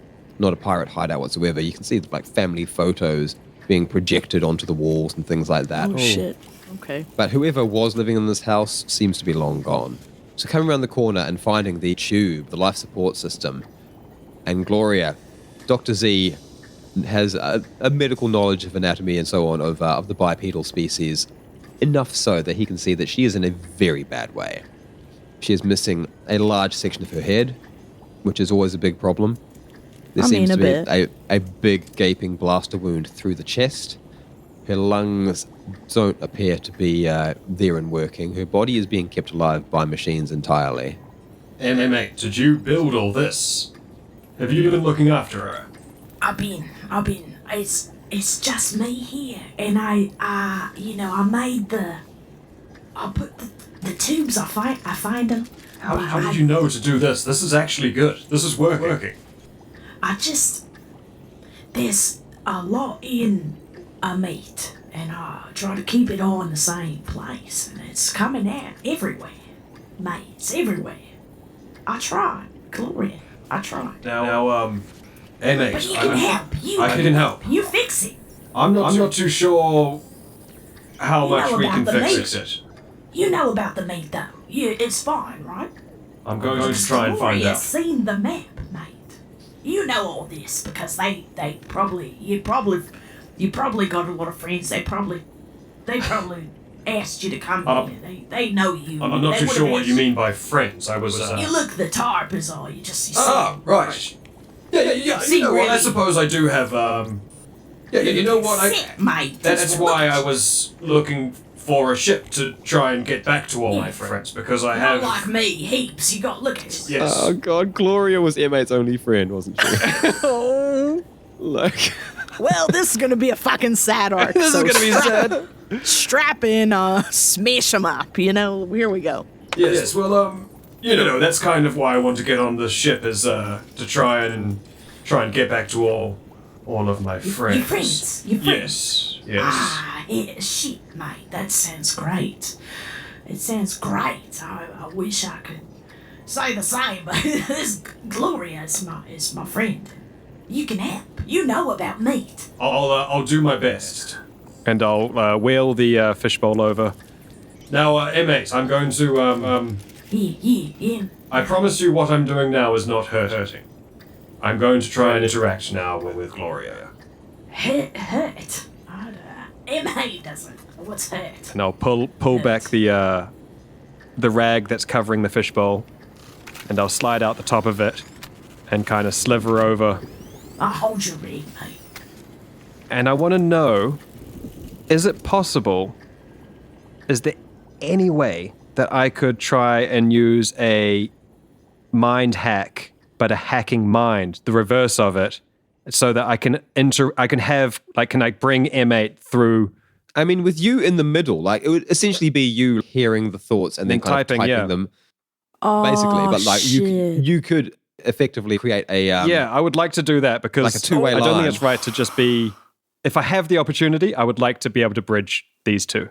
pirate hideout whatsoever. You can see like family photos being projected onto the walls and things like that. Oh, shit. Okay. But whoever was living in this house seems to be long gone. So coming around the corner and finding the tube, the life support system, and Gloria, Dr. Z has a medical knowledge of anatomy and so on of the bipedal species, enough so that he can see that she is in a very bad way. She is missing a large section of her head, which is always a big problem. There seems to be a big gaping blaster wound through the chest. Her lungs don't appear to be there and working. Her body is being kept alive by machines entirely. MMA, did you build all this? Have you been looking after her? I've been. It's just me here, and I put the tubes. I find them. How did you know to do this? This is actually good. This is working. There's a lot in a meat, and I try to keep it all in the same place, and it's coming out everywhere, mate. It's everywhere. I tried, Gloria. I tried. Now, MA, But you can help. I can help. You fix it. I'm not too sure how You much know we about can the fix meat. it. You know about the meat, though. It's fine, right? I'm going to try and find Gloria's out. seen the map, mate. You know all this because you probably got a lot of friends. They probably asked you to come here. They know you. I'm not They too would've sure what asked you mean by friends. I was. You look the tarp is all. You see. Right. Yeah. See, You know what? I really- suppose I do have. Yeah. You know what? Sit, mate. That's Just why look. I was looking for a ship to try and get back to all my friends because I Not have. like me, heaps. You got look at it. Yes. Oh god, Gloria was M8's only friend, wasn't she? Oh. Look. Well, this is gonna be a fucking sad arc. This is gonna be sad. Strap in, smash them up. Here we go. Yes. Well, that's kind of why I want to get on the ship is to try and get back to all of my friends. Your friends. Your friends. Yes. Shit, mate. That sounds great. It sounds great. I wish I could say the same, but this Gloria is my friend. You can help. You know about meat. I'll do my best. And I'll wheel the fishbowl over. Now, M8, I'm going to Yeah. I promise you what I'm doing now is not hurting. I'm going to try and interact now with Gloria. Hurt. M.A. doesn't. What's hurt? And I'll pull back the rag that's covering the fishbowl, and I'll slide out the top of it, and kind of sliver over. I'll hold your ring, mate. And I want to know, is it possible, is there any way that I could try and use a mind hack, but a hacking mind, the reverse of it, so that I can bring M8 through? I mean, with you in the middle, like it would essentially be you hearing the thoughts and then And kind typing, of typing yeah. them, Oh, basically. But like shit. you could effectively create a Yeah, I would like to do that because like a two-way I don't line. think it's right to just be. If I have the opportunity, I would like to be able to bridge these two.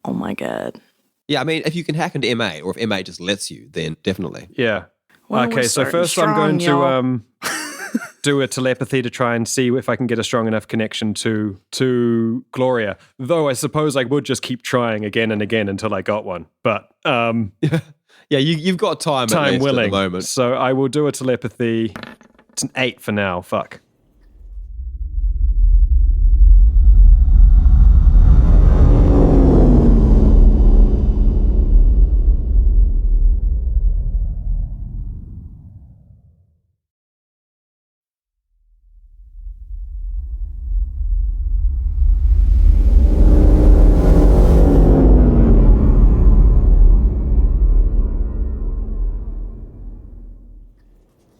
Oh my god. Yeah, I mean, if you can hack into M8 or if M8 just lets you, then definitely. Yeah. When we're Okay, so starting first I'm going strong, to do a telepathy to try and see if I can get a strong enough connection to Gloria. Though I suppose I would just keep trying again and again until I got one. But Yeah, you've got time at time least willing. at the moment. So I will do a telepathy. It's an 8 for now. Fuck.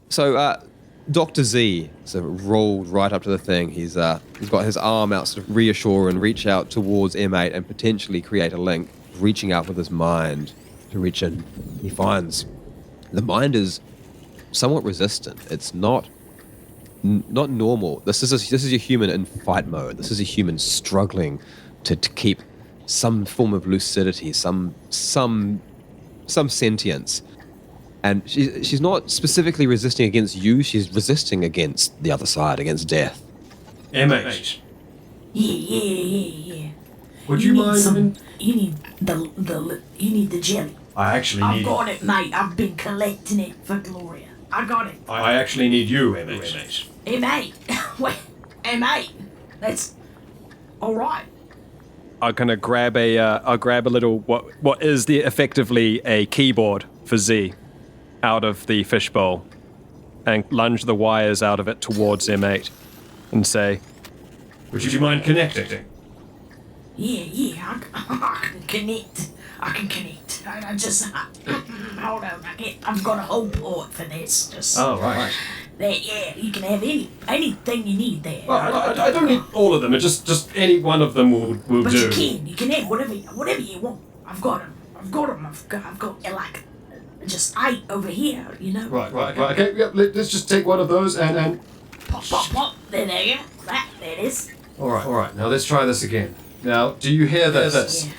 So, Dr. Z sort of rolled right up to the thing. He's got his arm out, sort of reassure and reach out towards M8 and potentially create a link, reaching out with his mind to reach in. He finds the mind is somewhat resistant. It's not normal. This is a human in fight mode. This is a human struggling to keep some form of lucidity, some sentience. And she's not specifically resisting against you, she's resisting against the other side, against death. MH. Yeah. Would you mind? You need the jelly. I actually I've got it, mate. I've been collecting it for Gloria. I got it. I actually need you, MH. M8. Wait, M8. That's all right. I'm gonna grab I'll grab a little what is effectively a keyboard for Z out of the fishbowl and lunge the wires out of it towards M8 and say, "Would you mind connecting?" Yeah. I can connect. I just hold on. I've got a whole port for this. Just Oh right. yeah. You can have anything you need there. Well, I don't need all of them. Just any one of them will But do. you can have whatever you want. I've got them. I've got like just 8 over here. You know. Right. Okay. Yep. Let's just take one of those and. Pop. There you go. There it is. All right. Now let's try this again. Now, do you hear this? Yeah.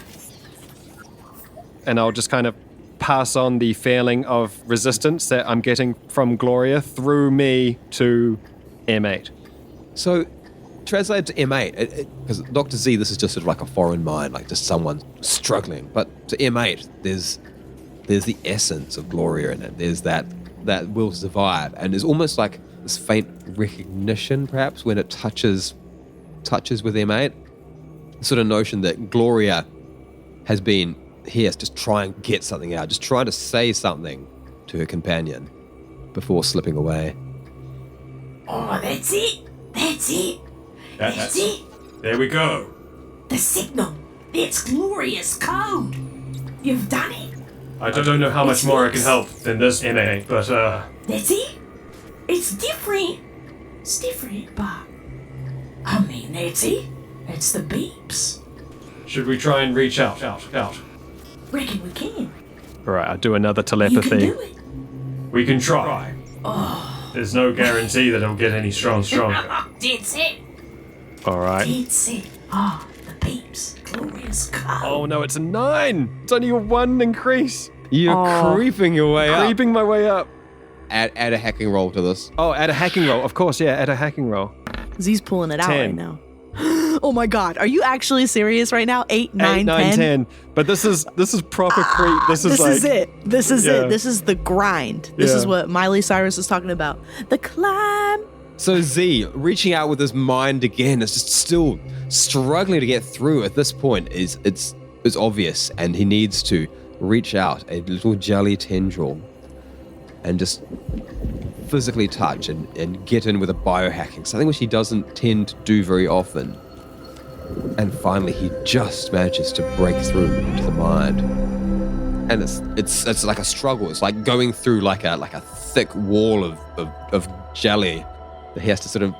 And I'll just kind of pass on the feeling of resistance that I'm getting from Gloria through me to M8. So, translate to M8, because Dr. Z, this is just sort of like a foreign mind, like just someone struggling. But to M8, there's the essence of Gloria in it. There's that will survive, and there's almost like this faint recognition, perhaps, when it touches with M8. The sort of notion that Gloria has been here to try and get something out, just trying to say something to her companion before slipping away. Oh, that's it. That's it. There we go. The signal. It's Gloria's code. You've done it. I don't know how much more I can help than this, M8, but That's it. It's different. But I mean, that's it. It's the beeps. should we try and reach out? Reckon we can. All right, I'll do another You telepathy. can do it. We can try. There's no guarantee that it'll get any stronger. Dead set. All right. Dead set. The beeps. Gloria's code. Oh no, it's a 9. It's only a 1 increase. You're creeping your way up. Creeping my way up. Add a hacking roll to this. Oh, add a hacking roll. Of course, yeah, add a hacking roll. Z's pulling it out 10. right now. Oh my God, are you actually serious right now? 8, 9, 10? But this is proper creep. This is like, This is it. This is Yeah. it. This is the grind. This is Yeah. what Miley Cyrus is talking about. The climb. So Z, reaching out with his mind again, is just still struggling to get through at this point. It's obvious, and he needs to reach out a little jelly tendril and just physically touch and get in with a biohacking, something which he doesn't tend to do very often. And finally, he just manages to break through into the mind. And it's like a struggle. It's like going through like a thick wall of jelly that he has to sort of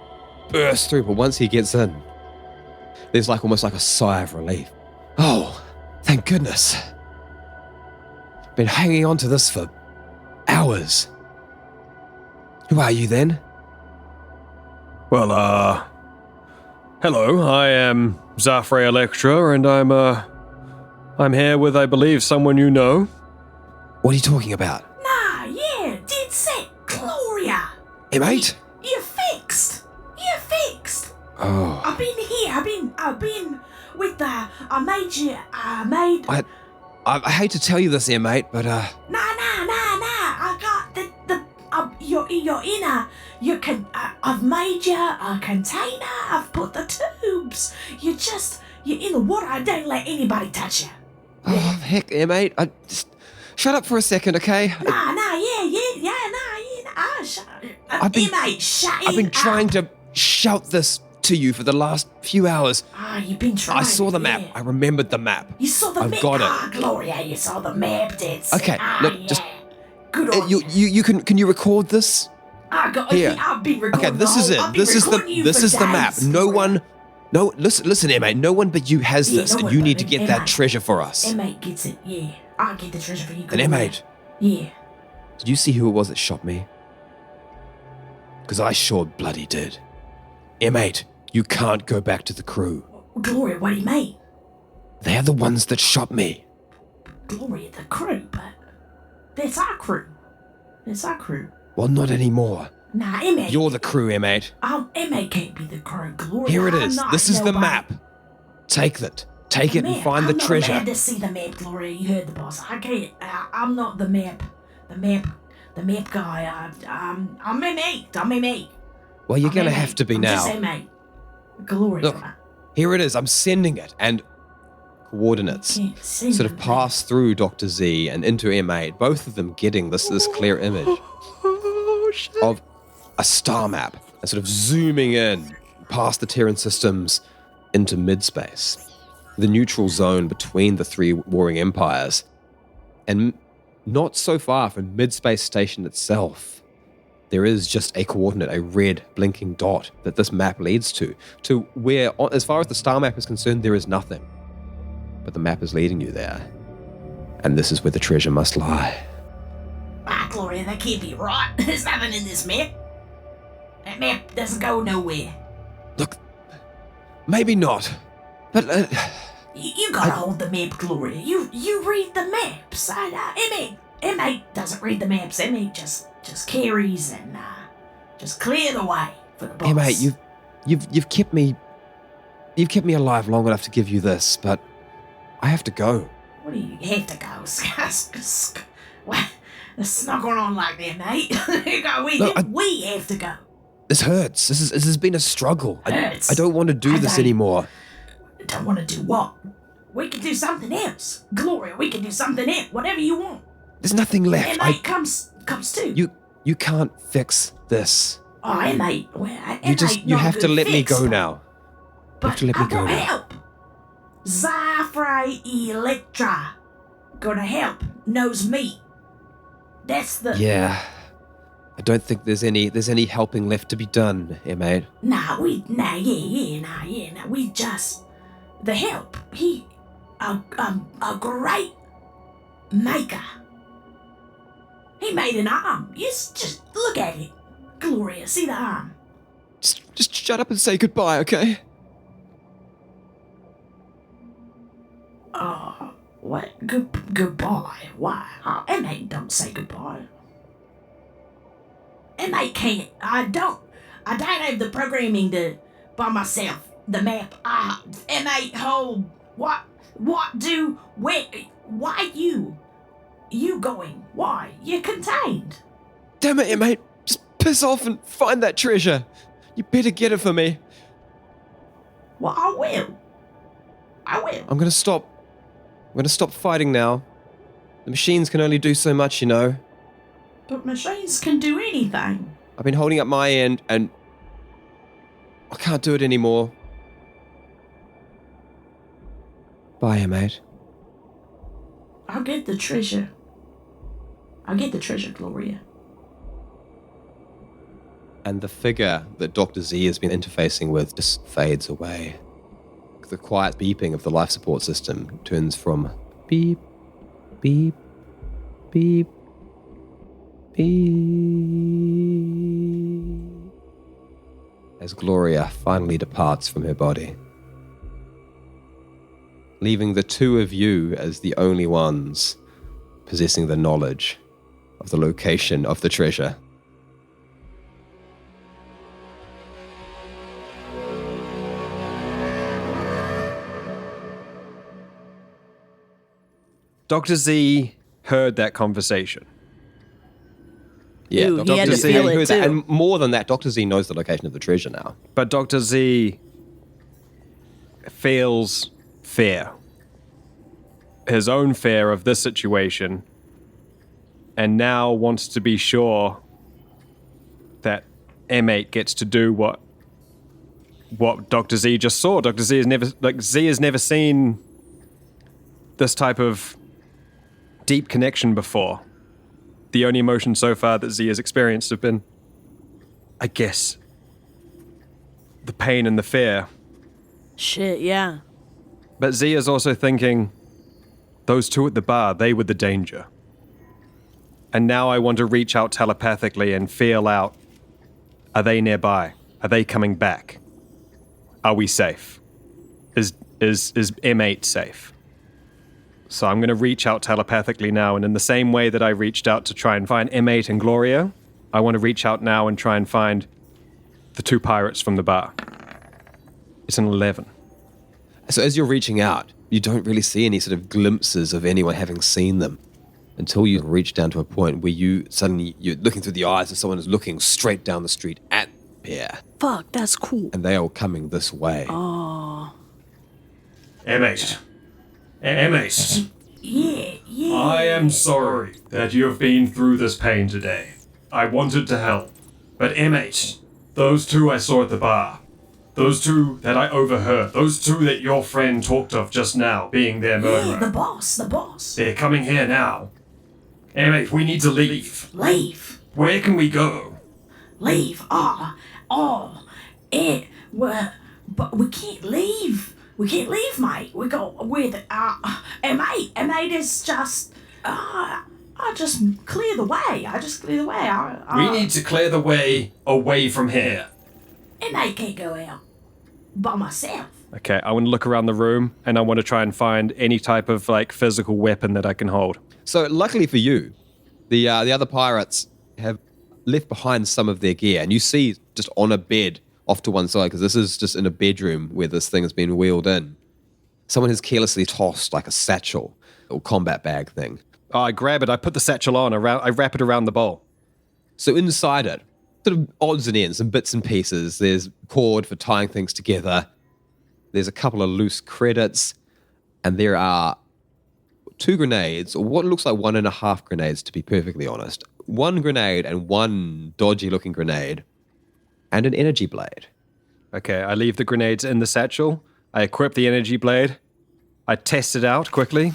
burst through. But once he gets in, there's like almost like a sigh of relief. Oh, thank goodness. Been hanging on to this for hours. Who are you then? well, hello. I am Zafrey Elektra, and I'm here with, I believe, someone you know. What are you talking about? Nah, yeah, did say. mate? You're fixed. You're fixed. Oh, I've been here. I've been with the. I made you. I made. I hate to tell you this here, mate, but Nah. I got the. You're in a. I've made you a container. I've put the tubes. You're in the water. I don't let anybody touch you. oh heck, yeah, mate. Just shut up for a second, okay? I've been- mate, shut I've been it trying up. to shout this to you for the last few hours. You've been trying. I saw the map. yeah. I remembered the map. You saw the I've map. got it. Gloria, you saw the map, Dad. Okay, look, just- Good on You can you record this? I got Here. I've been recording. Okay, this is it. This is the map. No, listen here, mate. No one but you has Yeah, this, no and one you but need to me. get Yeah, that mate. treasure for us. M8 gets it, yeah. I'll get the treasure for you. And M8, Yeah. did you see who it was that shot me? Because I sure bloody did. M8, you can't go back to the crew. Gloria, what do you mean? They're the ones that shot me. Gloria, the crew, but that's our crew. That's our crew. Well, not anymore. Nah, M8. You're the crew, M8. M8 can't be the crew. Gloria, Here it I'm is. not This is the nobody. map. Take it. Take it and Map. find the I'm not treasure. allowed to see the map, Gloria. You heard the boss. I can't. I'm not the map. The map guy. I'm M8. I'm M8. Well, you're I'm gonna M8. have to be I'm now. Just M8. Gloria. Look, here it is. I'm sending it. And coordinates Can't see sort of the pass through Dr. Z and into M8, both of them getting this clear image of a star map and sort of zooming in past the Terran systems into mid-space, the neutral zone between the three warring empires, and not so far from mid-space station itself. There is just a coordinate, a red blinking dot that this map leads to where, as far as the star map is concerned, there is nothing. But the map is leading you there. And this is where the treasure must lie. Gloria, that can't be right. There's nothing in this map. That map doesn't go nowhere. Look, maybe not. But, You gotta hold the map, Gloria. You read the maps. M8 doesn't read the maps. M8 just carries and just clear the way for the boss. hey mate, you've kept me alive long enough to give you this, but I have to go. What do you have to go? What? It's not going on like that, mate. We have to go. This hurts. This has been a struggle. Hurts. I don't want to do this anymore. Don't want to do what? We can do something else. Gloria, we can do something else. Whatever you want. There's nothing left. M8 comes too. You can't fix this. Oh, M8. Well, You have to let me go now. You have to let me go gonna now. help. Zafrey Elektra. Gonna help. Knows me. That's the... Yeah. I don't think there's any helping left to be done, mate. We just... The help. He... A great maker. He made an arm. Just look at it. Gloria, see the arm. Just shut up and say goodbye, okay? What? Goodbye? Why? M8 don't say goodbye. M8 can't. I don't have the programming by myself. The map. M8 hold. Why you? You going? Why? You're contained. Damn it, mate. Just piss off and find that treasure. You better get it for me. Well, I will. I'm gonna stop fighting now. The machines can only do so much, you know. But machines can do anything. I've been holding up my end and I can't do it anymore. Bye, mate. I'll get the treasure. Gloria. And the figure that Dr. Z has been interfacing with just fades away. The quiet beeping of the life support system turns from beep, beep, beep, beep, as Gloria finally departs from her body, leaving the two of you as the only ones possessing the knowledge of the location of the treasure. Dr. Z heard that conversation. Yeah, Ooh, he had Dr. to Z feel it heard that. too. And more than that, Dr. Z knows the location of the treasure now. But Dr. Z feels fear. His own fear of this situation, and now wants to be sure that M8 gets to do what Dr. Z just saw. Dr. Z has never seen this type of deep connection before. The only emotions so far that Z has experienced have been, I guess, the pain and the fear. Shit, yeah. But Z is also thinking, those two at the bar, they were the danger. And now I want to reach out telepathically and feel out, are they nearby? Are they coming back? Are we safe? Is M8 safe? So I'm going to reach out telepathically now, and in the same way that I reached out to try and find M8 and Gloria, I want to reach out now and try and find the two pirates from the bar. It's an 11. So as you're reaching out, you don't really see any sort of glimpses of anyone having seen them until you reach down to a point where you're looking through the eyes of someone who's looking straight down the street at Pierre. Fuck, that's cool. And they are coming this way. Oh. M8. M8. Yeah. I am sorry that you have been through this pain today. I wanted to help. But M8, those two I saw at the bar, those two that I overheard, those two that your friend talked of just now being their murderer. Yeah, the boss. They're coming here now. M8, we need to leave. Leave. Where can we go? Leave. But we can't leave. We can't leave, mate. We got with M8. M8 is just I just clear the way. We need to clear the way away from here. M8 can't go out by myself. Okay, I want to look around the room and I want to try and find any type of physical weapon that I can hold. So luckily for you, the other pirates have left behind some of their gear, and you see just on a bed off to one side, because this is just in a bedroom where this thing has been wheeled in. Someone has carelessly tossed like a satchel or combat bag thing. Oh, I grab it, I put the satchel on, I wrap it around the bowl. So inside it, sort of odds and ends, some bits and pieces. There's cord for tying things together. There's a couple of loose credits, and there are 2 grenades, or what looks like 1.5 grenades, to be perfectly honest. 1 grenade and 1 dodgy-looking grenade, and an energy blade. Okay, I leave the grenades in the satchel. I equip the energy blade. I test it out quickly.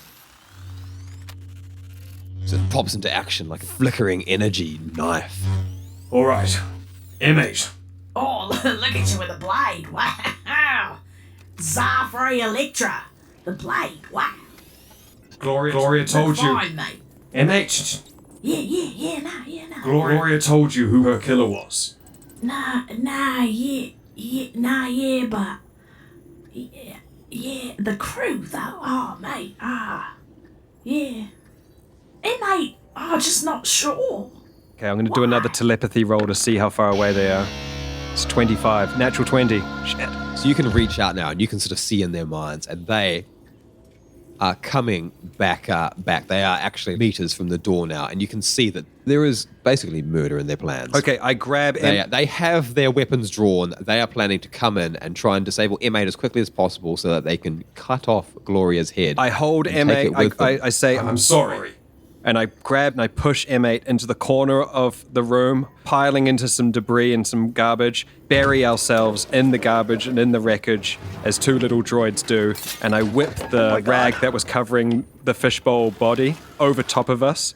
So it pops into action like a flickering energy knife. All right, M8. Oh, look at you with a blade. Wow. Zafrey Elektra. The blade. Wow. Gloria told you. Fine, mate. M8. Yeah, nah. Gloria told you who her killer was. Nah, but yeah, the crew though. Oh, mate, yeah. Hey, mate, just not sure. Okay, I'm going to do another telepathy roll to see how far away they are. It's 25, natural 20. Shit. So you can reach out now, and you can sort of see in their minds, and they are coming back. They are actually meters from the door now, and you can see that there is basically murder in their plans. Okay, I grab They have their weapons drawn. They are planning to come in and try and disable M8 as quickly as possible so that they can cut off Gloria's head. I hold and take it M8, with them. I say, I'm sorry. And I grab and I push M8 into the corner of the room, piling into some debris and some garbage, bury ourselves in the garbage and in the wreckage, as 2 little droids do, and I whip the rag that was covering the fishbowl body over top of us,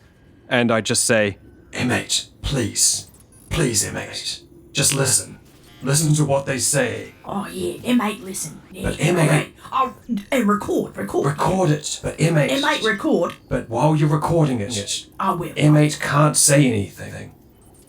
and I just say, M8, please, M8, just listen. Listen to what they say. Oh yeah, M8, listen. Yeah, But M8 okay. Oh, and record. Record it, but M8... M8, record. But while you're recording it, I will. M8 can't say anything.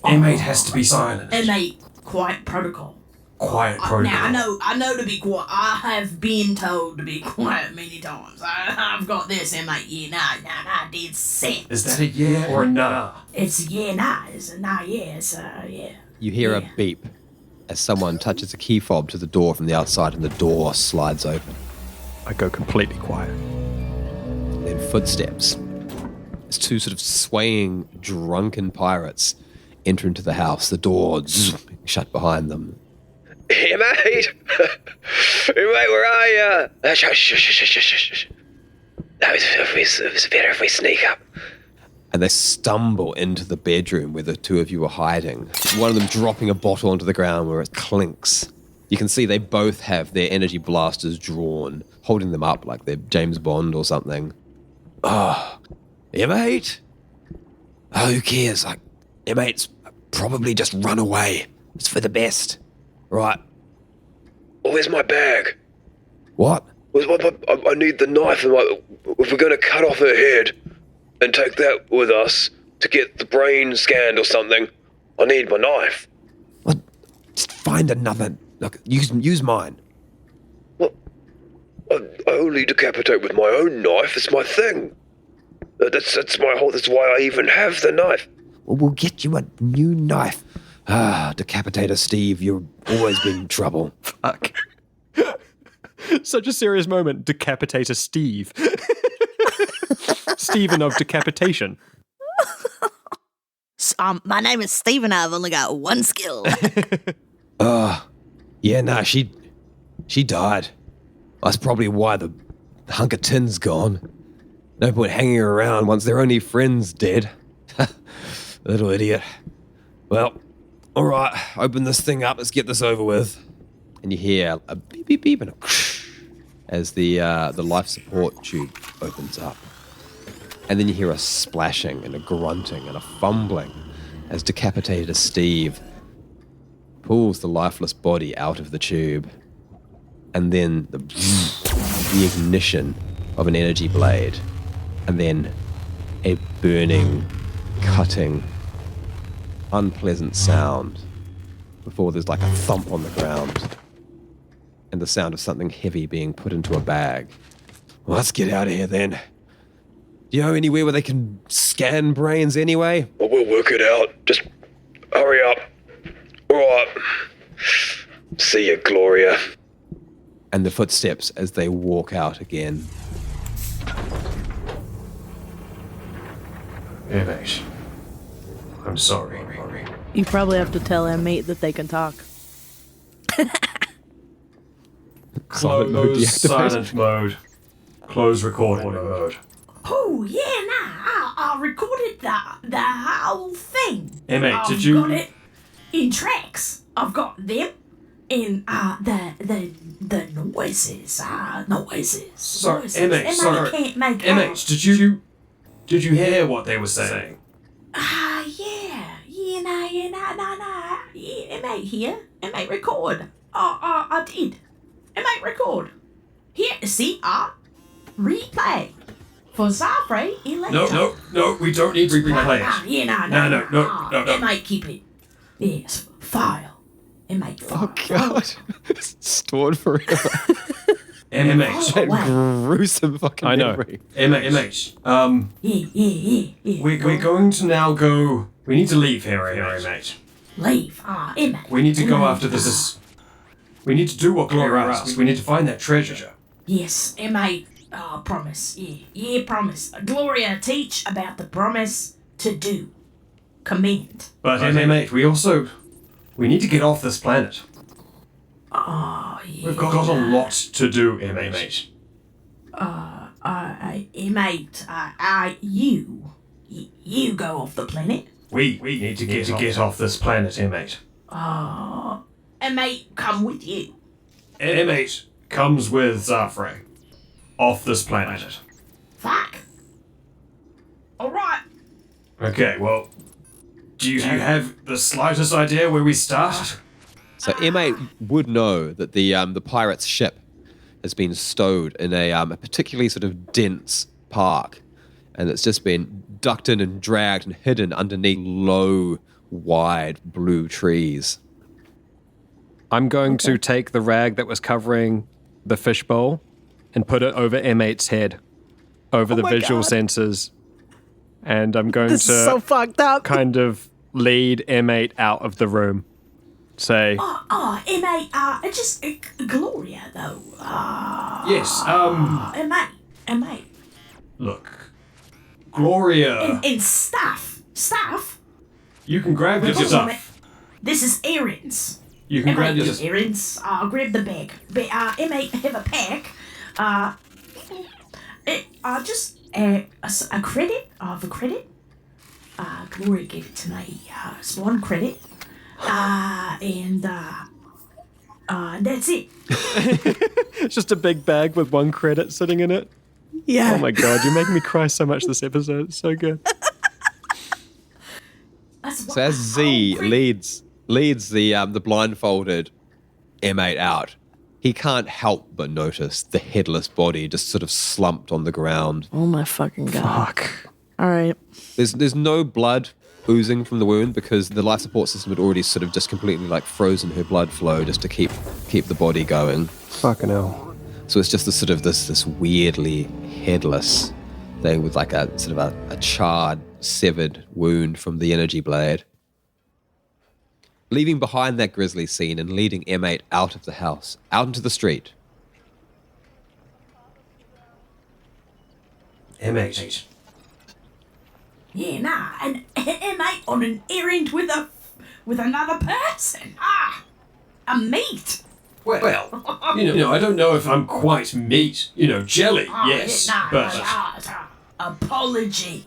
M8 has to be silent. M8, quiet protocol. Quiet protocol. Now I know to be quiet. I have been told to be quiet many times. I've got this, M8. Yeah, nah, dead set. Is that a yeah or a nah? It's a yeah, nah. It's a nah, yeah. It's a yeah. You hear a beep as someone touches a key fob to the door from the outside, and the door slides open. I go completely quiet. Then footsteps as two sort of swaying, drunken pirates enter into the house, the door shut behind them. Hey, mate! Hey, mate, where are you? Shush. No, it's better if we sneak up. And they stumble into the bedroom where the two of you are hiding. One of them dropping a bottle onto the ground where it clinks. You can see they both have their energy blasters drawn, holding them up like they're James Bond or something. Oh, yeah, mate? Oh, who cares? Like, yeah, mate's probably just run away. It's for the best. Right. Oh, where's my bag? What? I need the knife. If we're going to cut off her head and take that with us to get the brain scanned or something, I need my knife. Well, just find another. Look, use mine. Well, I only decapitate with my own knife. It's my thing. That's my whole. That's why I even have the knife. Well, we'll get you a new knife. Ah, Decapitator Steve, you've always been in trouble. Fuck. Such a serious moment. Decapitator Steve. Stephen of decapitation. My name is Stephen. I've only got one skill. Yeah, nah, she died. That's probably why the hunk of tin's gone. No point hanging her around once their only friend's dead. Little idiot. Well, all right, open this thing up. Let's get this over with. And you hear a beep, beep, beep, and a as the life support tube opens up. And then you hear a splashing and a grunting and a fumbling as Decapitator Steve pulls the lifeless body out of the tube. And then the ignition of an energy blade. And then a burning, cutting, unpleasant sound before there's like a thump on the ground and the sound of something heavy being put into a bag. Well, let's get out of here then. Do you know anywhere where they can scan brains anyway? Well, we'll work it out. Just hurry up. All right. See you, Gloria. And the footsteps as they walk out again. Hey, mate. I'm sorry. You probably have to tell our mate that they can talk. Silent mode Close deactivated. silent mode. Close recording mode. Oh, yeah, I recorded the whole thing. Hey, mate, I've did you- got it in tracks. I've got them in the noises. Sorry, noises. MH, And sorry. I can't make MH, did you hear what they were saying? Yeah, MH here. MH record. I did. MH record. Here, see, replay. For Zafrey Elektra. No, we don't need to replay it. No. MH, keep it. Yes, file. MH, file. Oh, God. Stored forever. MH. That wow. gruesome fucking I know. memory. MH. Yeah. We're going to now go. We need to leave here, MH. Leave. MH. We need to go after this. We need to do what Gloria asked. We need to find that treasure. Yes, MH. Promise. Yeah, promise. Gloria, teach about the promise to do. Command. But MH, we need to get off this planet. Oh, yeah. We've got a lot to do, MH. MH, you go off the planet. We need to get off this planet, MH. MH, come with you. MH comes with Zafrey. Off this planet. Fuck. Alright. Okay, well, do you have the slightest idea where we start? So M8 would know that the pirate's ship has been stowed in a particularly sort of dense park, and it's just been ducked in and dragged and hidden underneath low, wide blue trees. I'm going to take the rag that was covering the fishbowl and put it over M8's head, over the visual sensors, and I'm going This to is so fucked up. kind of lead M8 out of the room. Say, MH, just Gloria, though. yes, MH. look, Gloria, And stuff. Stuff? you can grab your Hold on a stuff. minute. This is errands. You can grab M8 your do errands. Grab the bag. M8 have a pack. Just a credit of a credit. Gloria gave it to me. It's one credit. And that's it. It's just a big bag with one credit sitting in it. Yeah. Oh my god, you're making me cry so much this episode. It's so good. So as Z leads the blindfolded M8 out, he can't help but notice the headless body just sort of slumped on the ground. Oh my fucking god. Fuck. All right. There's no blood oozing from the wound because the life support system had already sort of just completely like frozen her blood flow just to keep the body going. Fucking hell. So it's just this weirdly headless thing with like a sort of a charred, severed wound from the energy blade. Leaving behind that grisly scene and leading M8 out of the house, out into the street. M8. Yeah, nah, and M8 on an errand with another person. A mate. Well, I don't know if I'm quite meat. Jelly, yes, Nah, but... apology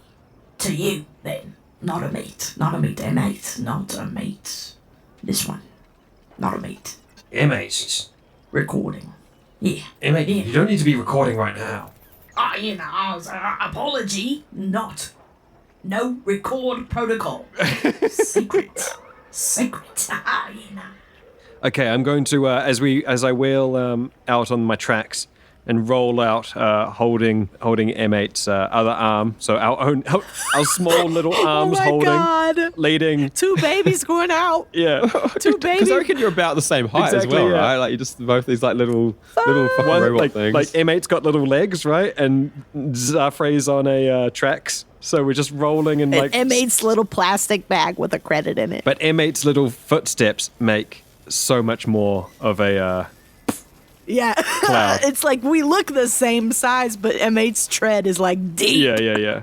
to you, then. Not a mate. Not a mate, M8. Not a mate. This one. Not a mate. M8. Recording. Yeah. M8, Yeah. you don't need to be recording right now. Apology, not. No record protocol. Secret. Okay, I'm going to, as I wheel out on my tracks and roll out, holding M8's other arm, so our small little arms my holding, God. leading. 2 babies going out. Yeah. 2 Because babies. I reckon you're about the same height Exactly, as well, yeah. right? Like you just both these like little fucking robot like things. M8's got little legs, right? And Zafrey's on a tracks. So we're just rolling and like... M8's little plastic bag with a credit in it. But M8's little footsteps make so much more of a... Yeah. Cloud. It's like we look the same size, but M8's tread is like deep. Yeah.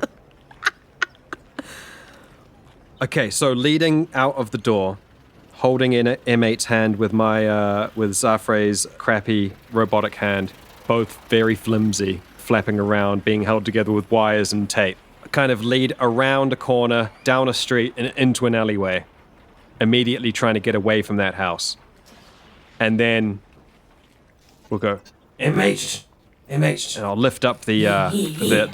Okay, so leading out of the door, holding in M8's hand with with Zafrey's crappy robotic hand, both very flimsy, flapping around, being held together with wires and tape. Kind of lead around a corner, down a street, and into an alleyway, immediately trying to get away from that house. And then we'll go, M8, and I'll lift up the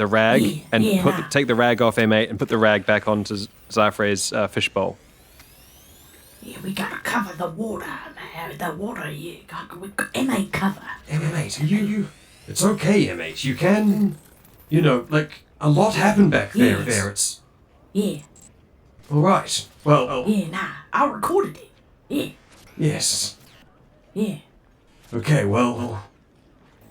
rag and take the rag off M8 and put the rag back onto Zafrey's fishbowl. Yeah, we gotta cover the water, man. The water, we got M8 cover. M8, you... It's okay, M8. You can... a lot happened back there. Yes. Yeah. All right. Well... Yeah, nah. I recorded it. Yeah. Yes. Yeah. Okay, well...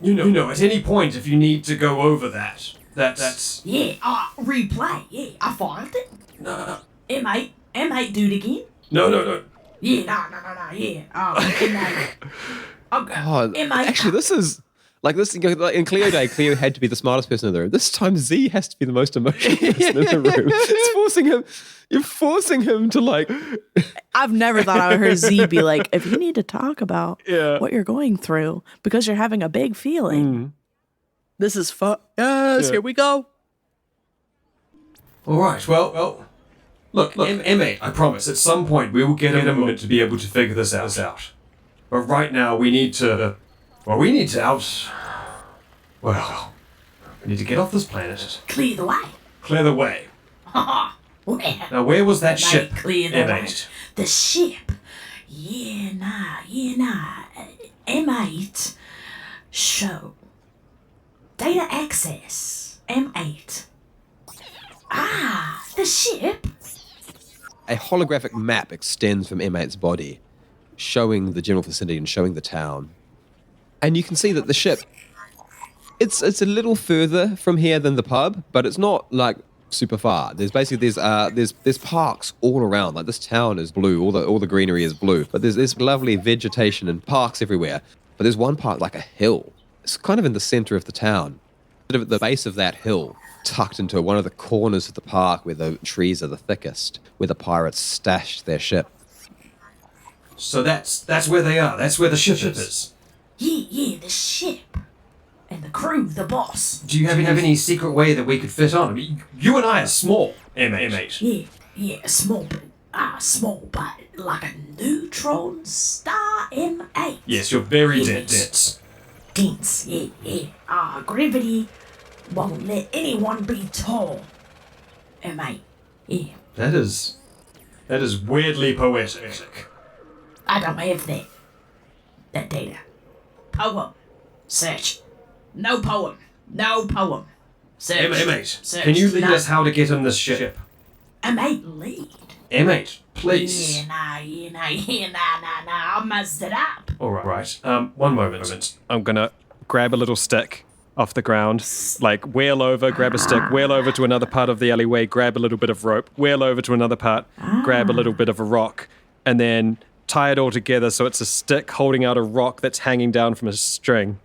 at any point if you need to go over that's... Yeah, replay. Yeah, I filed it. No. M8, do it again. No. Yeah, no, yeah. M8. Oh, M8. actually, this is like this. Like in Cleo Day, Cleo had to be the smartest person in the room. This time, Z has to be the most emotional person in the room. It's forcing him. You're forcing him to like. I've never thought I would hear Z be like, if you need to talk about Yeah. what you're going through because you're having a big feeling. This is fun. Yes, Yeah. here we go. All right, well... Look, M8, I promise, at some point we will get a moment to be able to figure this out. But right now we need to... we need to get off this planet. Clear the way. Clear the way. Well, Now, where was that ship, clear the way. M8? The ship. Yeah, nah. M8. Show. Data access. M8. The ship. A holographic map extends from M8's body, showing the general vicinity and showing the town. And you can see that the ship, it's a little further from here than the pub, but it's not like super far. There's basically there's parks all around. Like this town is blue, all the greenery is blue, but there's this lovely vegetation and parks everywhere. But there's one park like a hill. It's kind of in the center of the town. Sort of at the base of that hill, tucked into one of the corners of the park where the trees are the thickest, where the pirates stashed their ship. So that's where they are. That's where the ship is. Yeah, the ship. And the crew, the boss. Do you have any secret way that we could fit on? I mean, you and I are small, M8. Yeah, small, but like a neutron star, M8. Yes, you're very dense. Dense, yeah. Gravity won't let anyone be tall. M8, yeah. That is weirdly poetic. I don't have that data. Poem. Search. No poem. Search. M8, Search. can you lead No. us how to get on this ship? M8 lead. M8, please. Yeah, nah. I messed it up. All right. One moment. I'm gonna grab a little stick off the ground, like wheel over, grab a stick, wheel over to another part of the alleyway, grab a little bit of rope, wheel over to another part, grab a little bit of a rock, and then tie it all together so it's a stick holding out a rock that's hanging down from a string,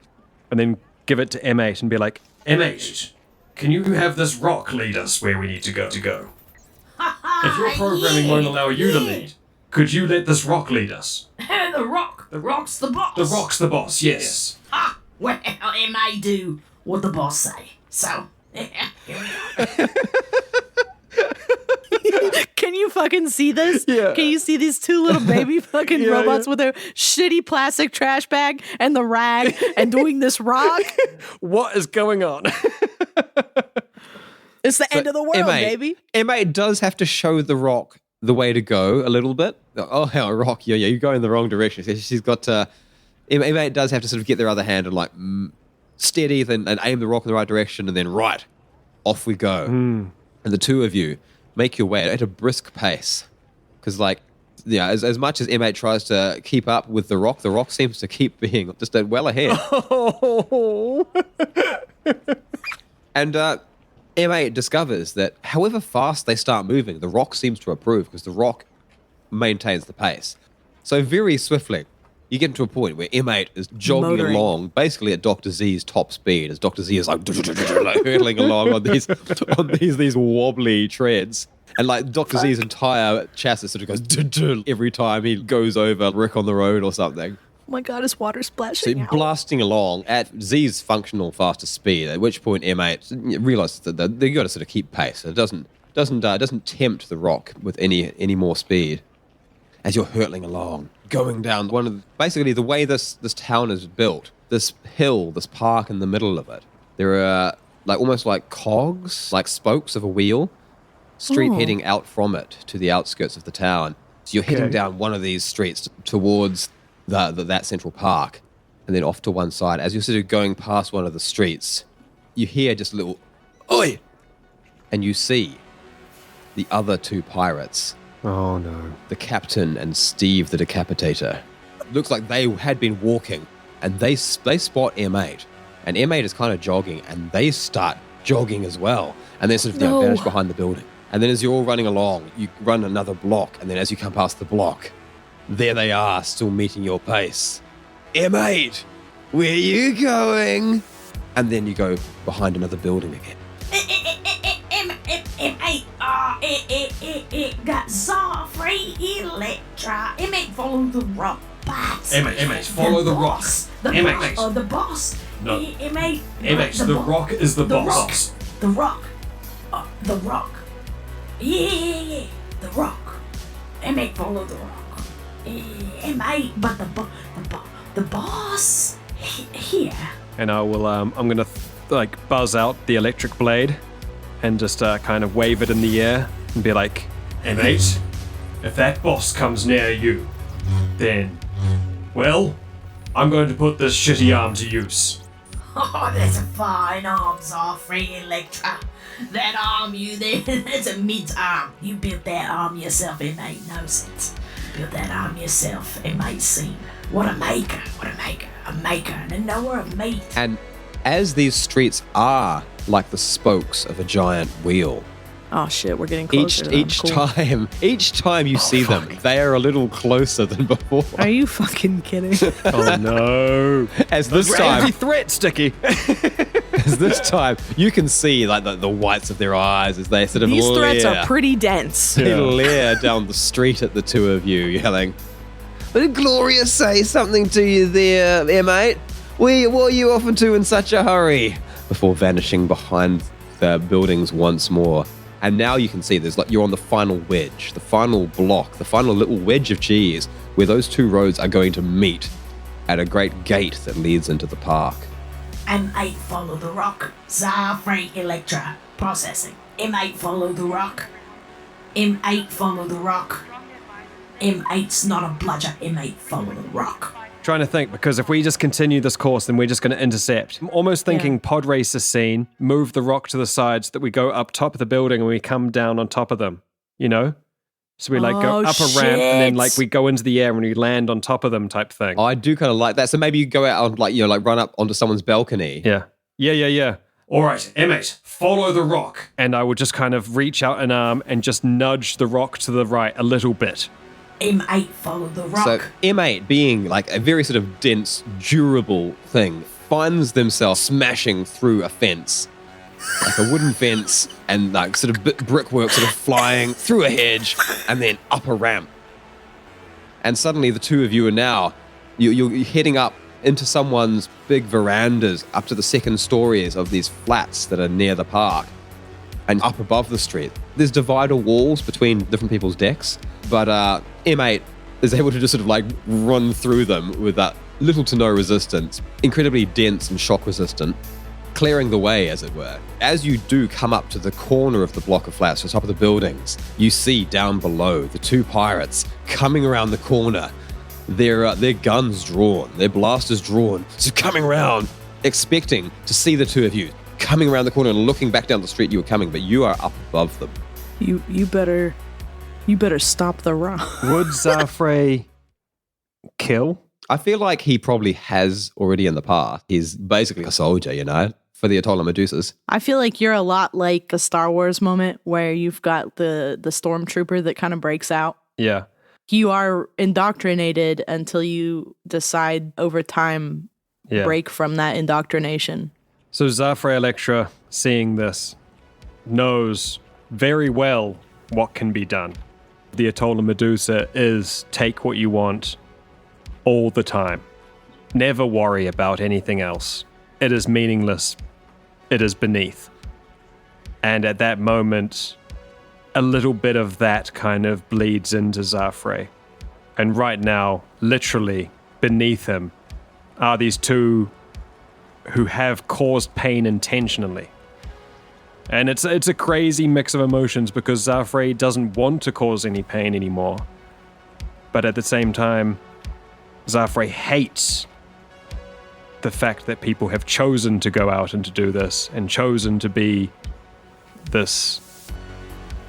and then give it to M8 and be like, M8, can you have this rock lead us where we need to go? If your programming won't allow you to lead, could you let this rock lead us? The rock's the boss. The rock's the boss, yes. Well, it may do what the boss say. So, here we go. Can you fucking see this? Yeah. Can you see these two little baby fucking robots with their shitty plastic trash bag and the rag and doing this rock? What is going on? It's the end of the world, M8, baby. M8 does have to show the rock the way to go a little bit. Oh, hell, rock, yeah, you're going the wrong direction. She's got to... M8 does have to sort of get their other hand and like steady and aim the rock in the right direction and then right, off we go. And the two of you make your way at a brisk pace. Because like, yeah, as much as M8 tries to keep up with the rock seems to keep being just well ahead. And M8 discovers that however fast they start moving, the rock seems to approve because the rock maintains the pace. So very swiftly, you get to a point where M8 is jogging Motoring. along, basically at Dr. Z's top speed, as Dr. Z is like hurtling along on these wobbly treads. And like Dr. Z's entire chassis sort of goes every time he goes over a brick on the road or something. Oh my god, is water So splashing out? blasting along at Z's functional fastest speed, at which point M8 realizes that they got to sort of keep pace. It doesn't tempt the rock with any more speed. As you're hurtling along, going down basically the way this town is built, this hill, this park in the middle of it, there are like almost like cogs, like spokes of a wheel, street heading out from it to the outskirts of the town. So you're heading down one of these streets towards that central park, and then off to one side. As you're sort of going past one of the streets, you hear just a little "Oi!" and you see the other two pirates. Oh no. The captain and Steve the Decapitator. Looks like they had been walking, and they spot M8, and M8 is kind of jogging, and they start jogging as well, and then sort of vanish behind the building. And then as you're all running along, you run another block, and then as you come past the block, there they are, still meeting your pace. M8, where are you going? And then you go behind another building again. M8, it got Zafrey Elektra. M8 follow the rock. M8, follow the rock. M8. The boss. No. M8. M8, the rock is the boss. The rock. The rock. Yeah. The rock. M8 follow the rock. M8, but the boss here. And I will, I'm gonna buzz out the electric blade and just kind of wave it in the air and be like, M8, if that boss comes near you, then, well, I'm going to put this shitty arm to use. Oh, that's a fine arm, Zafrey Elektra. That arm that's a mid-arm. You built that arm yourself, it made no sense. You built that arm yourself, it made sense. What a maker. A maker and a knower of meat. And as these streets are like the spokes of a giant wheel, Oh shit, we're getting closer to them. each time you see them, they are a little closer than before. Are you fucking kidding? Oh no. As this time, threat, Sticky. As this time, you can see like the whites of their eyes as they sort of These threats leer. are pretty dense. They leer down the street at the two of you, yelling, "Did Gloria say something to you there, mate? What are you off into in such a hurry?" Before vanishing behind the buildings once more. And now you can see you're on the final wedge, the final block, the final little wedge of cheese where those two roads are going to meet at a great gate that leads into the park. M8 follow the rock. Zafrey Elektra processing. M8 follow the rock. M8 follow the rock. M8's not a bludger. M8 follow the rock. Trying to think, because if we just continue this course, then we're just going to intercept. I'm almost thinking pod racer scene, move the rock to the side so that we go up top of the building and we come down on top of them, you know? So we go up a ramp and then we go into the air and we land on top of them type thing. I do kind of like that. So maybe you go out on run up onto someone's balcony. Yeah. All right, M8, follow the rock. And I would just kind of reach out an arm and just nudge the rock to the right a little bit. M8 follow the rock. So M8 being like a very sort of dense, durable thing, finds themselves smashing through a fence. Like a wooden fence and like sort of brickwork sort of flying through a hedge and then up a ramp. And suddenly the two of you are now, you're heading up into someone's big verandas up to the second stories of these flats that are near the park. And up above the street, there's divider walls between different people's decks, but M8 is able to just sort of run through them with that little to no resistance, incredibly dense and shock resistant, clearing the way, as it were. As you do come up to the corner of the block of flats, the top of the buildings, you see down below the two pirates coming around the corner, their guns drawn, their blasters drawn, so coming around, expecting to see the two of you coming around the corner and looking back down the street you were coming, but you are up above them. You better stop the rock. Would Zafrey kill? I feel like he probably has already in the past. He's basically a soldier, for the Atolla Medusas. I feel like you're a lot like the Star Wars moment where you've got the stormtrooper that kind of breaks out. Yeah. You are indoctrinated until you decide over time break from that indoctrination. So Zafrey Elektra, seeing this, knows very well what can be done. The Atolla Medusa is take what you want all the time. Never worry about anything else. It is meaningless. It is beneath. And at that moment, a little bit of that kind of bleeds into Zafrey. And right now, literally beneath him, are these two who have caused pain intentionally. And it's a crazy mix of emotions because Zafrey doesn't want to cause any pain anymore. But at the same time, Zafrey hates the fact that people have chosen to go out and to do this and chosen to be this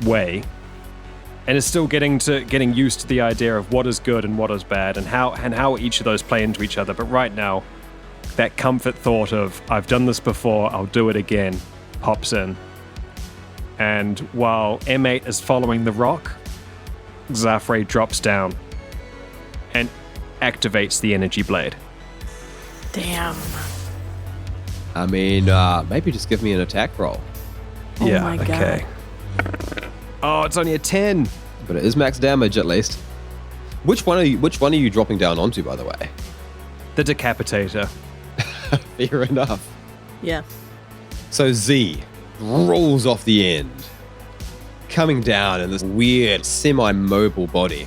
way. And is still getting used to the idea of what is good and what is bad and how each of those play into each other. But right now, that comfort thought of, I've done this before, I'll do it again, pops in. And while M8 is following the rock, Zafrey drops down and activates the energy blade. Damn. I mean, maybe just give me an attack roll. Oh my God. Okay. Oh, it's only a 10. But it is max damage at least. Which one are you dropping down onto, by the way? The decapitator. Fair enough. Yeah. So Z rolls off the end, coming down in this weird, semi-mobile body,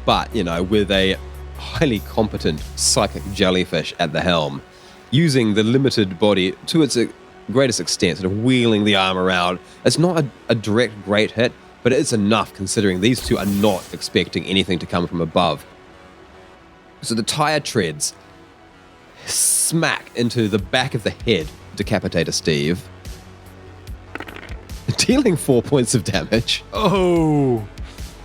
but, with a highly competent psychic jellyfish at the helm, using the limited body to its greatest extent, sort of wheeling the arm around. It's not a direct great hit, but it's enough considering these two are not expecting anything to come from above. So the tire treads smack into the back of the head of Decapitator Steve, dealing 4 points of damage. Oh!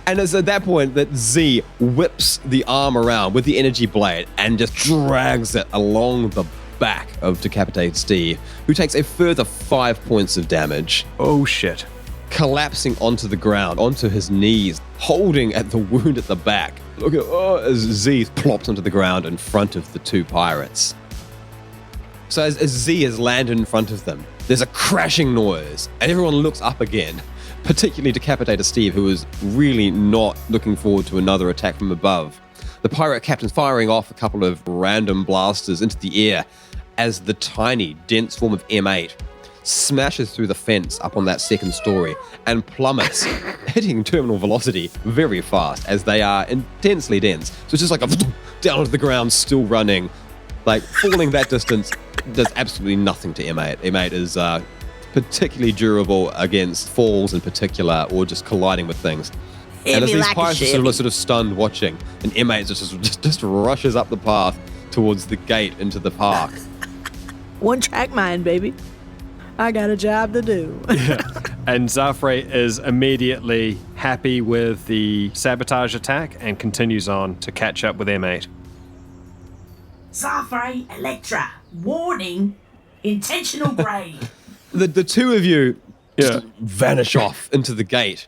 And it's at that point that Z whips the arm around with the energy blade and just drags it along the back of Decapitated Steve, who takes a further 5 points of damage. Oh shit. Collapsing onto the ground, onto his knees, holding at the wound at the back. Look at as Z plops onto the ground in front of the two pirates. So as Z has landed in front of them, there's a crashing noise, and everyone looks up again, particularly Decapitator Steve, who is really not looking forward to another attack from above. The pirate captain's firing off a couple of random blasters into the air as the tiny, dense form of M8 smashes through the fence up on that second story and plummets, hitting terminal velocity very fast as they are intensely dense. So it's just like a down to the ground, still running. Like, falling that distance does absolutely nothing to M8. M8 is particularly durable against falls in particular, or just colliding with things. And as these pirates are sort of stunned watching, and M8 just rushes up the path towards the gate into the park. One track mind, baby. I got a job to do. And Zafrey is immediately happy with the sabotage attack and continues on to catch up with M8. Zafrey Elektra. Warning. Intentional grade. The two of you just vanish off into the gate.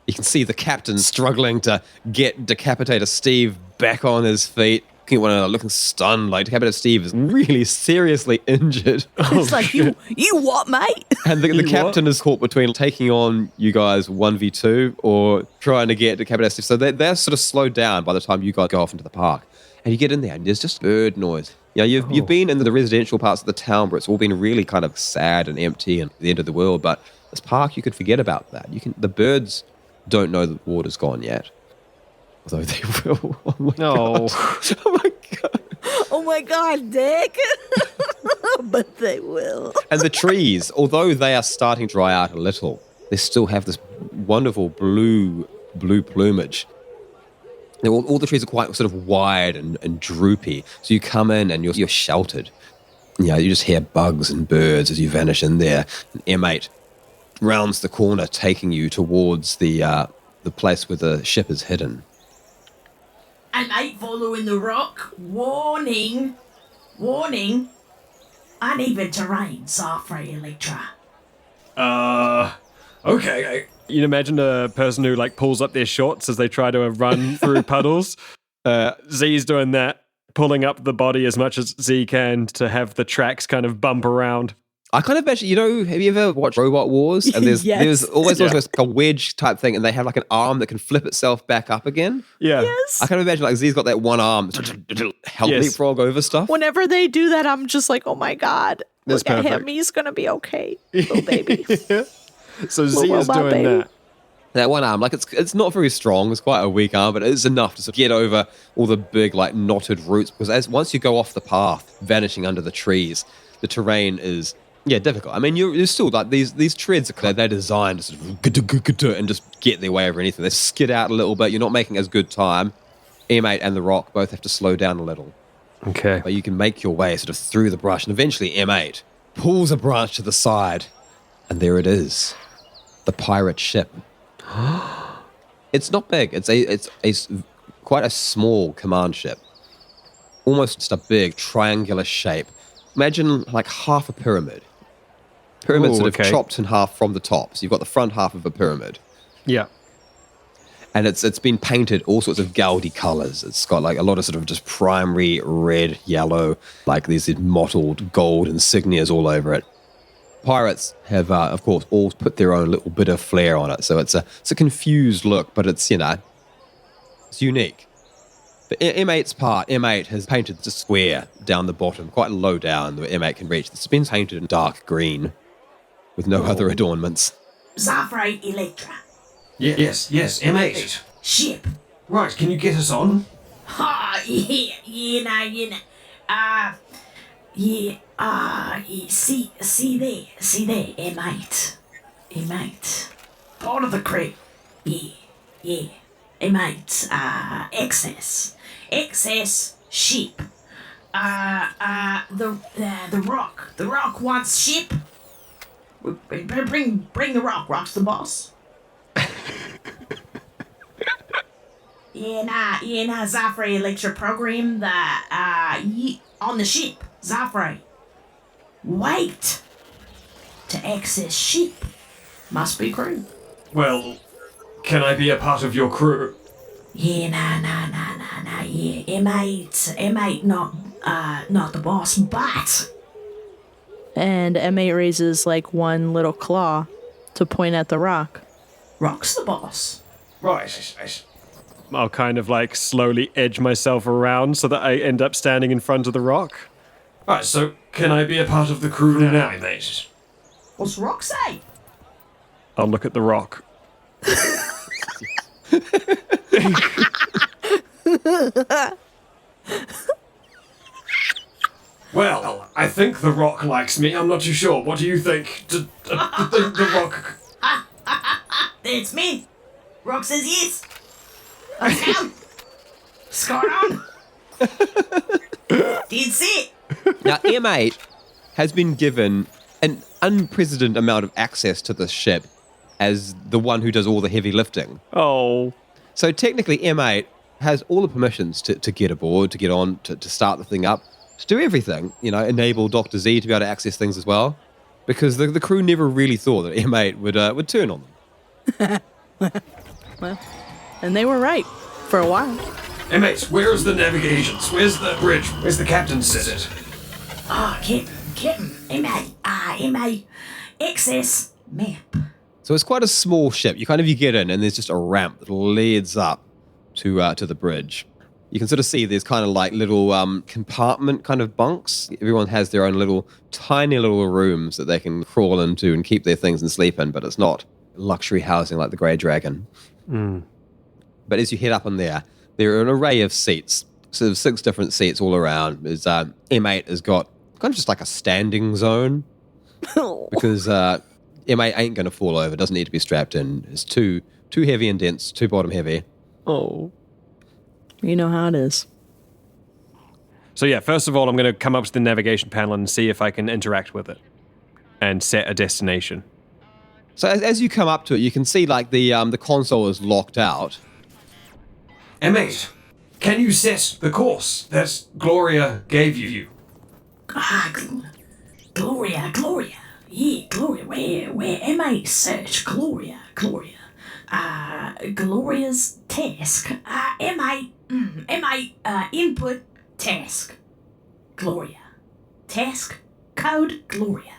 You can see the captain struggling to get Decapitator Steve back on his feet. One another looking stunned, like Decapitator Steve is really seriously injured. It's like, you what, mate? And the captain is caught between taking on you guys 1v2 or trying to get Decapitator Steve. So they're sort of slowed down by the time you guys go off into the park. And you get in there and there's just bird noise. You know, you've been in the residential parts of the town where it's all been really kind of sad and empty and the end of the world. But this park, you could forget about that. The birds don't know that water's gone yet. Although they will. Oh my God. Oh my God. Oh my God, Dick. But they will. And the trees, although they are starting to dry out a little, they still have this wonderful blue plumage. All the trees are quite sort of wide and droopy. So you come in and you're sheltered. You know, you just hear bugs and birds as you vanish in there. And M8 rounds the corner, taking you towards the place where the ship is hidden. M8 following the rock. Warning. Uneven terrain, Zafrey Elektra. Okay. You'd imagine a person who like pulls up their shorts as they try to run through puddles. Z's doing that, pulling up the body as much as Z can to have the tracks kind of bump around. I kind of imagine, have you ever watched Robot Wars? And there's always like a wedge type thing, and they have like an arm that can flip itself back up again. Yeah. Yes. I kind of imagine like Z's got that one arm help leapfrog over stuff. Whenever they do that, I'm just like, oh my God. That's look perfect. at him. He's going to be okay, little baby. So Z is doing baby. that. That one arm, like it's not very strong. It's quite a weak arm, but it's enough to sort of get over all the big like knotted roots. Because once you go off the path, vanishing under the trees, the terrain is difficult. I mean, you're still like these treads they're designed to sort of and just get their way over anything. They skid out a little bit. You're not making as good time. M8 and the Rock both have to slow down a little. Okay. But you can make your way sort of through the brush, and eventually M8 pulls a branch to the side, and there it is, the pirate ship. It's not big. It's quite a small command ship, almost just a big triangular shape. Imagine like half a pyramid. Pyramid sort of chopped in half from the top. So you've got the front half of a pyramid. Yeah. And it's been painted all sorts of gaudy colors. It's got like a lot of sort of just primary red, yellow, like these mottled gold insignias all over it. Pirates have, of course, all put their own little bit of flair on it. So it's a confused look, but it's unique. But M8's part, M8 has painted the square down the bottom, quite low down, where M8 can reach. It's been painted in dark green with no other adornments. Zafrey Elektra. Yes, M8. Ship. Right, can you get us on? Ha, see there, M8. Part of the crew. Yeah. M8, excess ship. The Rock wants ship. Bring the Rock. Rock's the boss. Zafrey Elektra program on the ship. Zafrey. Wait. To access ship. Must be crew. Well, can I be a part of your crew? Yeah, nah. Yeah, M8, not the boss, but And M8 raises like one little claw to point at the rock. Rock's the boss. Right. I'll kind of like slowly edge myself around so that I end up standing in front of the rock. Right, so can I be a part of the crew now, mate? What's Rock say? I'll look at the rock. Well, I think the rock likes me. I'm not too sure. What do you think? The rock... That's me. Rock says yes. Let's go. Score on. Dead set. Now, M8 has been given an unprecedented amount of access to this ship as the one who does all the heavy lifting. Oh. So technically, M8 has all the permissions to get aboard, to get on, to start the thing up, to do everything, enable Dr. Z to be able to access things as well, because the crew never really thought that M8 would turn on them. Well, and they were right for a while. Hey, mate, where's the navigations? Where's the bridge? Where's the captain sit? Captain. MA. Access map. So it's quite a small ship. You get in, and there's just a ramp that leads up to the bridge. You can sort of see there's kind of like little compartment kind of bunks. Everyone has their own tiny little rooms that they can crawl into and keep their things and sleep in, but it's not luxury housing like the Grey Dragon. Mm. But as you head up in there are an array of seats, sort of 6 different seats all around. There's, M8 has got kind of just like a standing zone because M8 ain't going to fall over, doesn't need to be strapped in. It's too heavy and dense, too bottom heavy. Oh. You know how it is. So yeah, first of all, I'm going to come up to the navigation panel and see if I can interact with it and set a destination. So as you come up to it, you can see like the console is locked out. Hey, mate, can you set the course that Gloria gave you? Gloria. Yeah, Gloria. Where MA search Gloria. Gloria's task. MA input task. Gloria. Task code Gloria.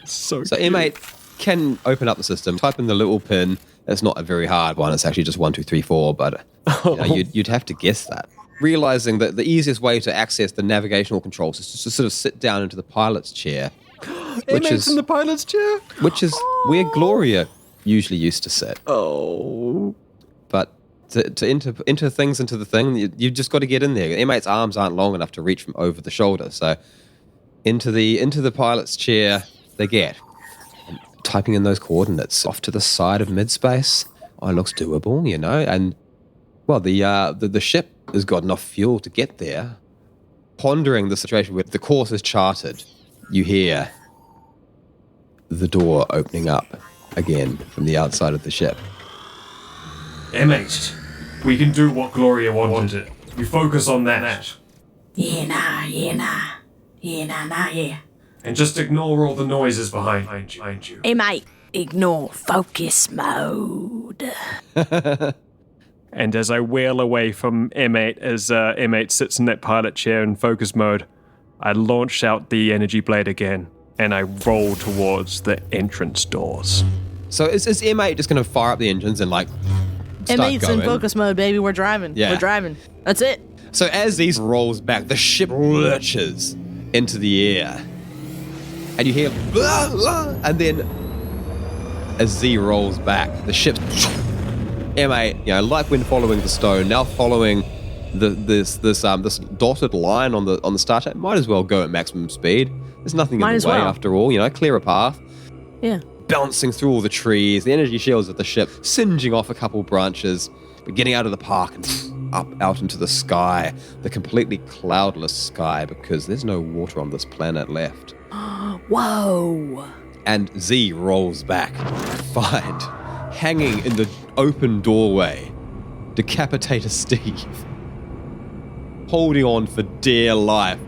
So M8 can open up the system, type in the little pin. It's not a very hard one. It's actually just 1, 2, 3, 4, but you'd have to guess that. Realizing that the easiest way to access the navigational controls is just to sort of sit down into the pilot's chair. M8's in the pilot's chair? Which is where Gloria usually used to sit. Oh. But to enter things into the thing, you've just got to get in there. M8's arms aren't long enough to reach from over the shoulder, so into the pilot's chair they get. And typing in those coordinates off to the side of mid-space, it looks doable, and well, the ship has got enough fuel to get there. Pondering the situation where the course is charted, you hear the door opening up again from the outside of the ship. M8, we can do what Gloria wanted. You focus on that. Yeah. And just ignore all the noises behind you. MA, ignore focus mode. And as I wail away from M8, as M8 sits in that pilot chair in focus mode, I launch out the energy blade again, and I roll towards the entrance doors. So is M8 just going to fire up the engines and start M8's going? in focus mode, baby. We're driving. Yeah. We're driving. That's it. So as these rolls back, the ship lurches into the air. And you hear, blah, blah, and then as Z rolls back, the ship, M8, like when following the stone, now following this dotted line on the starter, might as well go at maximum speed. There's nothing in the way after all, after a path. Yeah. Bouncing through all the trees, the energy shields of the ship singeing off a couple branches, but getting out of the park and up out into the sky, the completely cloudless sky, because there's no water on this planet left. Whoa. And Z rolls back, find, hanging in the open doorway, Decapitator Steve, holding on for dear life.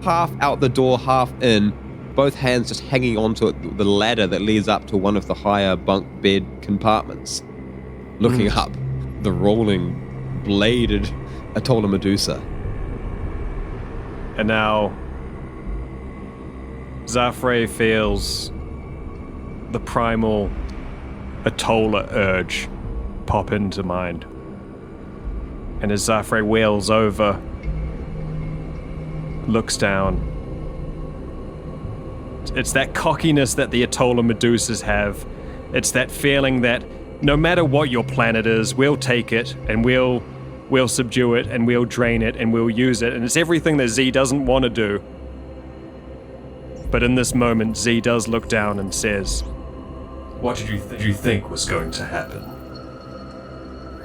Half out the door, half in, both hands just hanging onto the ladder that leads up to one of the higher bunk bed compartments, looking up the rolling, bladed Atolla Medusa. And now, Zafrey feels the primal Atolla urge pop into mind. And as Zafrey wheels over, looks down, it's that cockiness that the Atolla Medusas have. It's that feeling that no matter what your planet is, we'll take it and we'll subdue it and we'll drain it and we'll use it. And it's everything that Z doesn't want to do. But in this moment, Z does look down and says, What did you think was going to happen?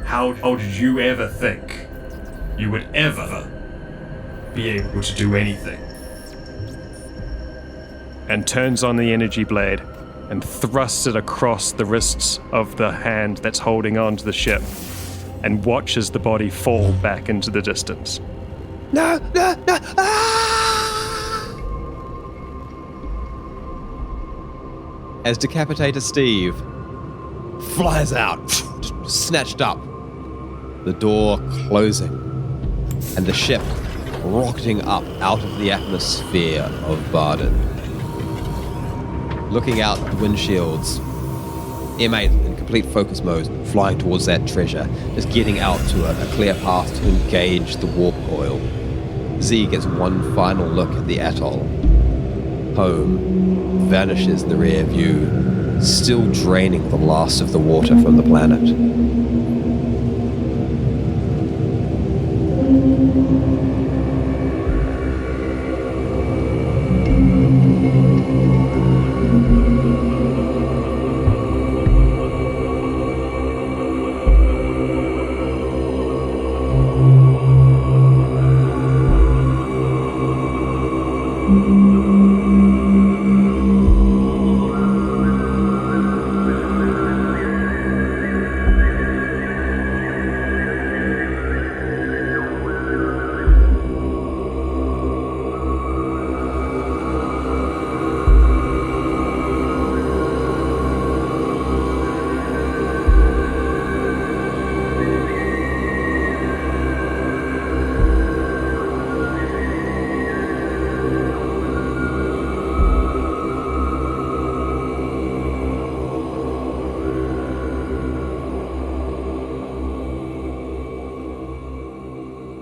How did you ever think you would ever be able to do anything? and turns on the energy blade and thrusts it across the wrists of the hand that's holding on to the ship and watches the body fall back into the distance. No! As Decapitator Steve flies out, just snatched up, the door closing, and the ship rocketing up out of the atmosphere of Barden. Looking out the windshields, M8 in complete focus mode, flying towards that treasure, just getting out to a clear path to engage the warp coil. Z gets one final look at the atoll. Home vanishes in the rear view, still draining the last of the water from the planet.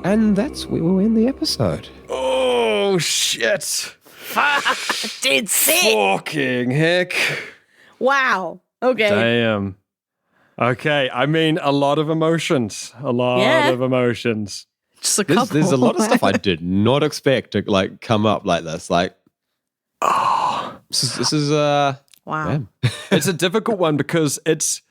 And that's where we'll end the episode. Oh, shit. Dude, sick. Fucking heck. Wow. Okay. Damn. Okay, I mean, a lot of emotions. Just a couple. There's a lot of stuff I did not expect to come up like this. This is wow. man. It's a difficult one because it's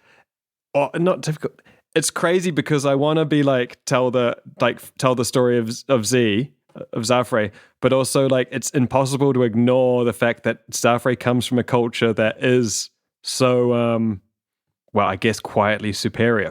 not difficult. It's crazy because I want to be tell the story of Zafrey, but also it's impossible to ignore the fact that Zafrey comes from a culture that is so I guess quietly superior,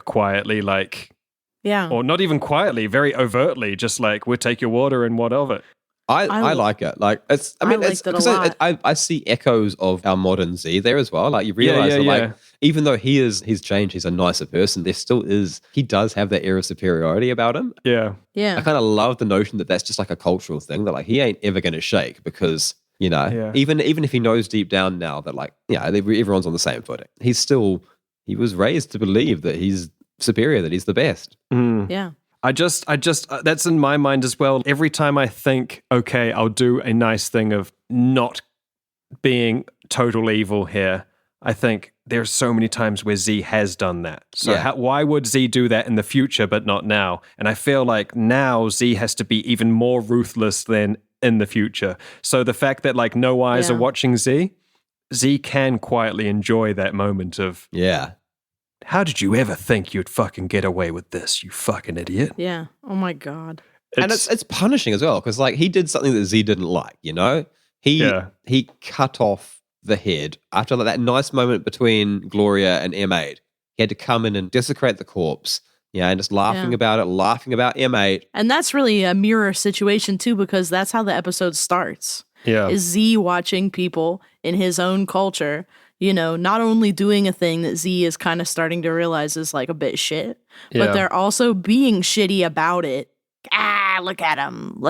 yeah, or not even quietly, very overtly, just we'll take your water and what of it. I like it. It's. I mean, it's because I see echoes of our modern Z there as well. You realize that even though he's changed, he's a nicer person. There still is. He does have that air of superiority about him. Yeah. Yeah. I kind of love the notion that that's just a cultural thing that he ain't ever going to shake because even if he knows deep down now that everyone's on the same footing, he was raised to believe that he's superior, that he's the best. Mm. Yeah. I just that's in my mind as well. Every time I think, okay, I'll do a nice thing of not being total evil here, I think there's so many times where Z has done that. So why would Z do that in the future but not now? And I feel like now Z has to be even more ruthless than in the future. So the fact that no eyes are watching Z can quietly enjoy that moment of how did you ever think you'd fucking get away with this, you fucking idiot? Yeah. Oh my God. And it's punishing as well because he did something that Z didn't like. He cut off the head after that nice moment between Gloria and M8. He had to come in and desecrate the corpse. And just laughing about it, laughing about M8. And that's really a mirror situation too, because that's how the episode starts. Yeah. Is Z watching people in his own culture, not only doing a thing that Z is kind of starting to realize is a bit shit, but they're also being shitty about it. Look at him,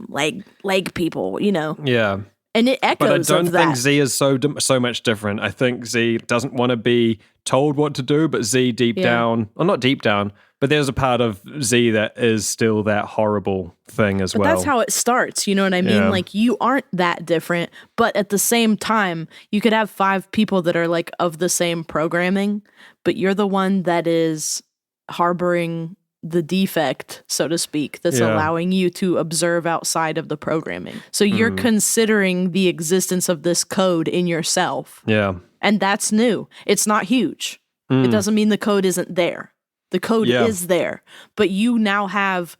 leg people, Yeah. And it echoes But I don't of that. think Z is so much different. I think Z doesn't want to be told what to do, but Z deep down, or not deep down, but there's a part of Z that is still that horrible thing as well. But that's how it starts, you know what I mean? Yeah. Like, you aren't that different, but at the same time, you could have 5 people that are like of the same programming, but you're the one that is harboring the defect, so to speak, that's allowing you to observe outside of the programming. So you're considering the existence of this code in yourself. Yeah. And that's new. It's not huge. It doesn't mean the code isn't there. The code is there. But you now have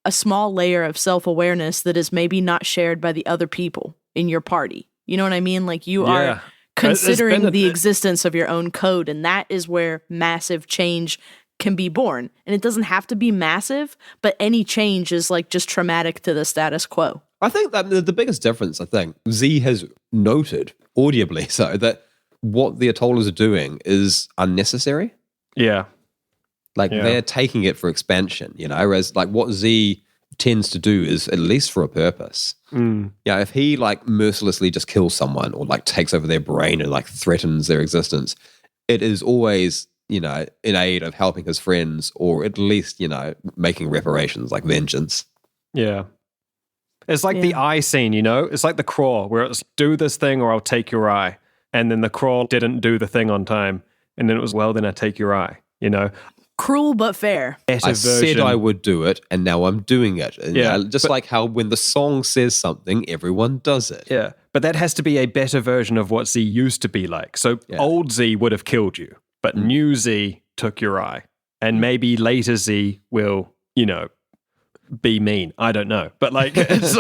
a small layer of self-awareness that is maybe not shared by the other people in your party. You know what I mean? Like, you are considering the existence of your own code, and that is where massive change can be born. And it doesn't have to be massive, but any change is like just traumatic to the status quo. I think that the biggest difference, I think, Z has noted, audibly so, that what the Atollas are doing is unnecessary. Yeah. Like, they're taking it for expansion, you know, whereas like what Z tends to do is at least for a purpose. Yeah, if he like mercilessly just kills someone or like takes over their brain and like threatens their existence, it is always, you know, in aid of helping his friends, or at least, you know, making reparations, like vengeance. Yeah. It's like the eye scene, you know? It's like the crawl, where it's do this thing or I'll take your eye. And then the crawl didn't do the thing on time. And then it was, well, then I take your eye, you know? Cruel but fair. I said I would do it, and now I'm doing it. And, Yeah, you know, just like how when the song says something, everyone does it. Yeah. But that has to be a better version of what Z used to be like. So old Z would have killed you, but new Z took your eye. And maybe later Z will, you know, be mean. I don't know. But like, it's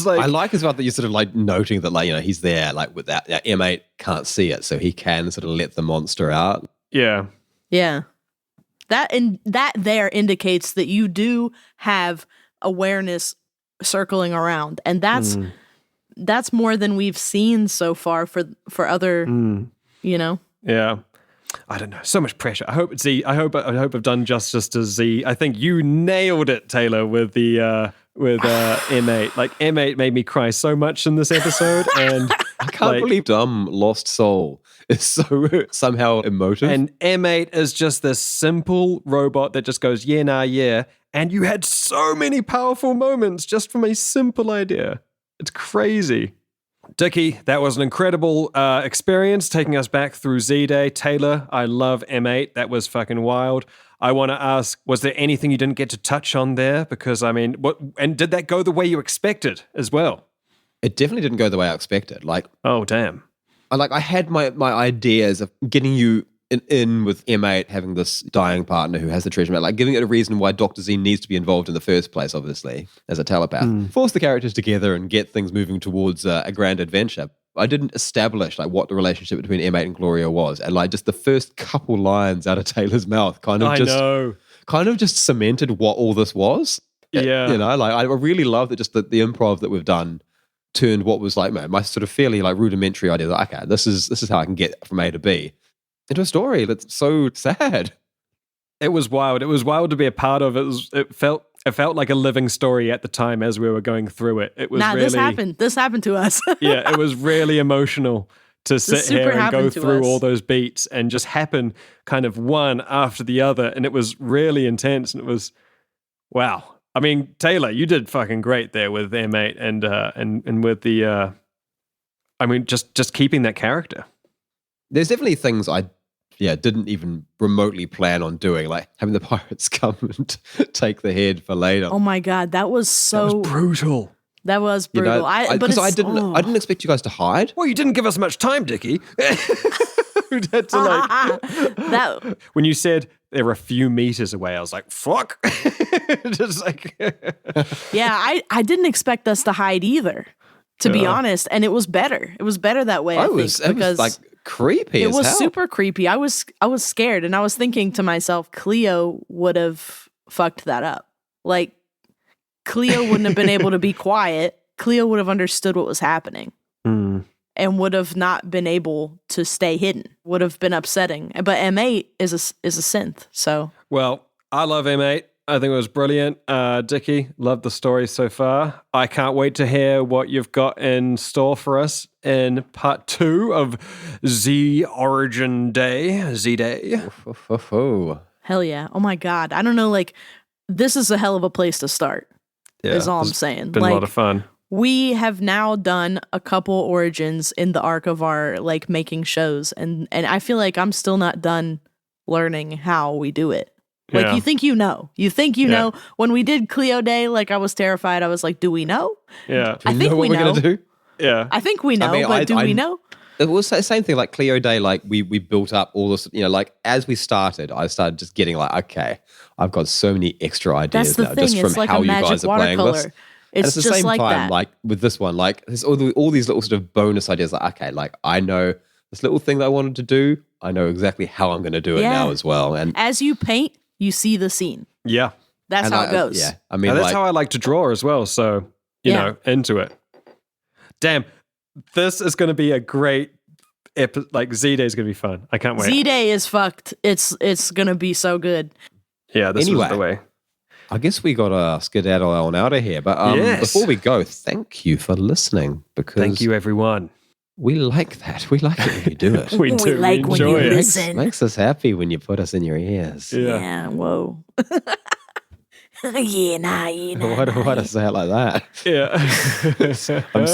like. I like as well that you're sort of like noting that, like, you know, he's there, like with that M8 can't see it, so he can sort of let the monster out. Yeah. Yeah. That there indicates that you do have awareness circling around, and that's more than we've seen so far for other, you know. Yeah, I don't know. So much pressure. I hope I've done justice to Z. I think you nailed it, Taylor, with the M8. Like, M8 made me cry so much in this episode, and I can't believe dumb lost soul is so somehow emotive. And M8 is just this simple robot that just goes, yeah, nah, yeah. And you had so many powerful moments just from a simple idea. It's crazy. Dickie, that was an incredible experience taking us back through Z-Day. Taylor, I love M8. That was fucking wild. I want to ask, was there anything you didn't get to touch on there? Because, I mean, and did that go the way you expected as well? It definitely didn't go the way I expected. Like, oh, damn. I had my ideas of getting you in with M8 having this dying partner who has the treasure map, like giving it a reason why Dr. Z needs to be involved in the first place, obviously, as a telepath. Force the characters together and get things moving towards a grand adventure. I didn't establish like what the relationship between M8 and Gloria was, and like just the first couple lines out of Taylor's mouth kind of just cemented what all this was. Yeah. You know, like I really love that, just the improv that we've done turned what was like my sort of fairly like rudimentary idea that, okay, this is how I can get from A to B into a story that's so sad. It was wild. It was wild to be a part of. It felt like a living story at the time as we were going through it. It was this happened. This happened to us. Yeah, it was really emotional to sit here and go through all those beats and just happen kind of one after the other. And it was really intense. And it was, wow. I mean, Taylor, you did fucking great there with M8 and with the, I mean, just keeping that character. There's definitely things I didn't even remotely plan on doing, like having the pirates come and take the head for later. Oh my God, that was brutal. That was brutal. You know, I didn't expect you guys to hide. Well, you didn't give us much time, Dickie. We'd had to that. When you said they were a few meters away, I was like, fuck. Just like yeah, I didn't expect us to hide either, to be honest. And it was better. It was better that way, I think, because it was like creepy. It as was hell. super creepy. I was scared, and I was thinking to myself, Cleo would have fucked that up. Like, Cleo wouldn't have been able to be quiet. Cleo would have understood what was happening. And would have not been able to stay hidden. Would have been upsetting. But M8 is a synth, so. Well, I love M8. I think it was brilliant. Dickie, loved the story so far. I can't wait to hear what you've got in store for us in part 2 of Z-Origin Day. Z-Day. Hell yeah. Oh my God. I don't know, like, this is a hell of a place to start, is all I'm saying. Been like, a lot of fun. We have now done a couple origins in the arc of our, like, making shows, and I feel like I'm still not done learning how we do it. Like, you think you know. You think you know. When we did Cleo Day, like, I was terrified. I was like, do we know? Yeah. I think we know. What we're going to do? Yeah. I think we know, but do we know? It was the same thing like Cleo Day, like we built up all this, like as we started, I started just getting like, okay, I've got so many extra ideas That's the now thing. just from It's like how a you magic guys are playing this. watercolor. And It's at the just same like time, that. like with this one, like there's all these little sort of bonus ideas. Like, okay, like I know this little thing that I wanted to do. I know exactly how I'm going to do it now as well. And as you paint, you see the scene. Yeah. That's how it goes. Yeah, I mean, And that's how I like to draw as well. So, you know, into it. Damn, this is going to be a great like Z-Day is going to be fun. I can't wait. Z-Day is fucked. It's going to be so good. Yeah, this was the way. I guess we got to skedaddle on out of here. But before we go, thank you for listening. Because thank you, everyone. We like that. We like it when you do it. we do. like when you listen. Makes us happy when you put us in your ears. Yeah, whoa. Why do I say it like that? Yeah. I'm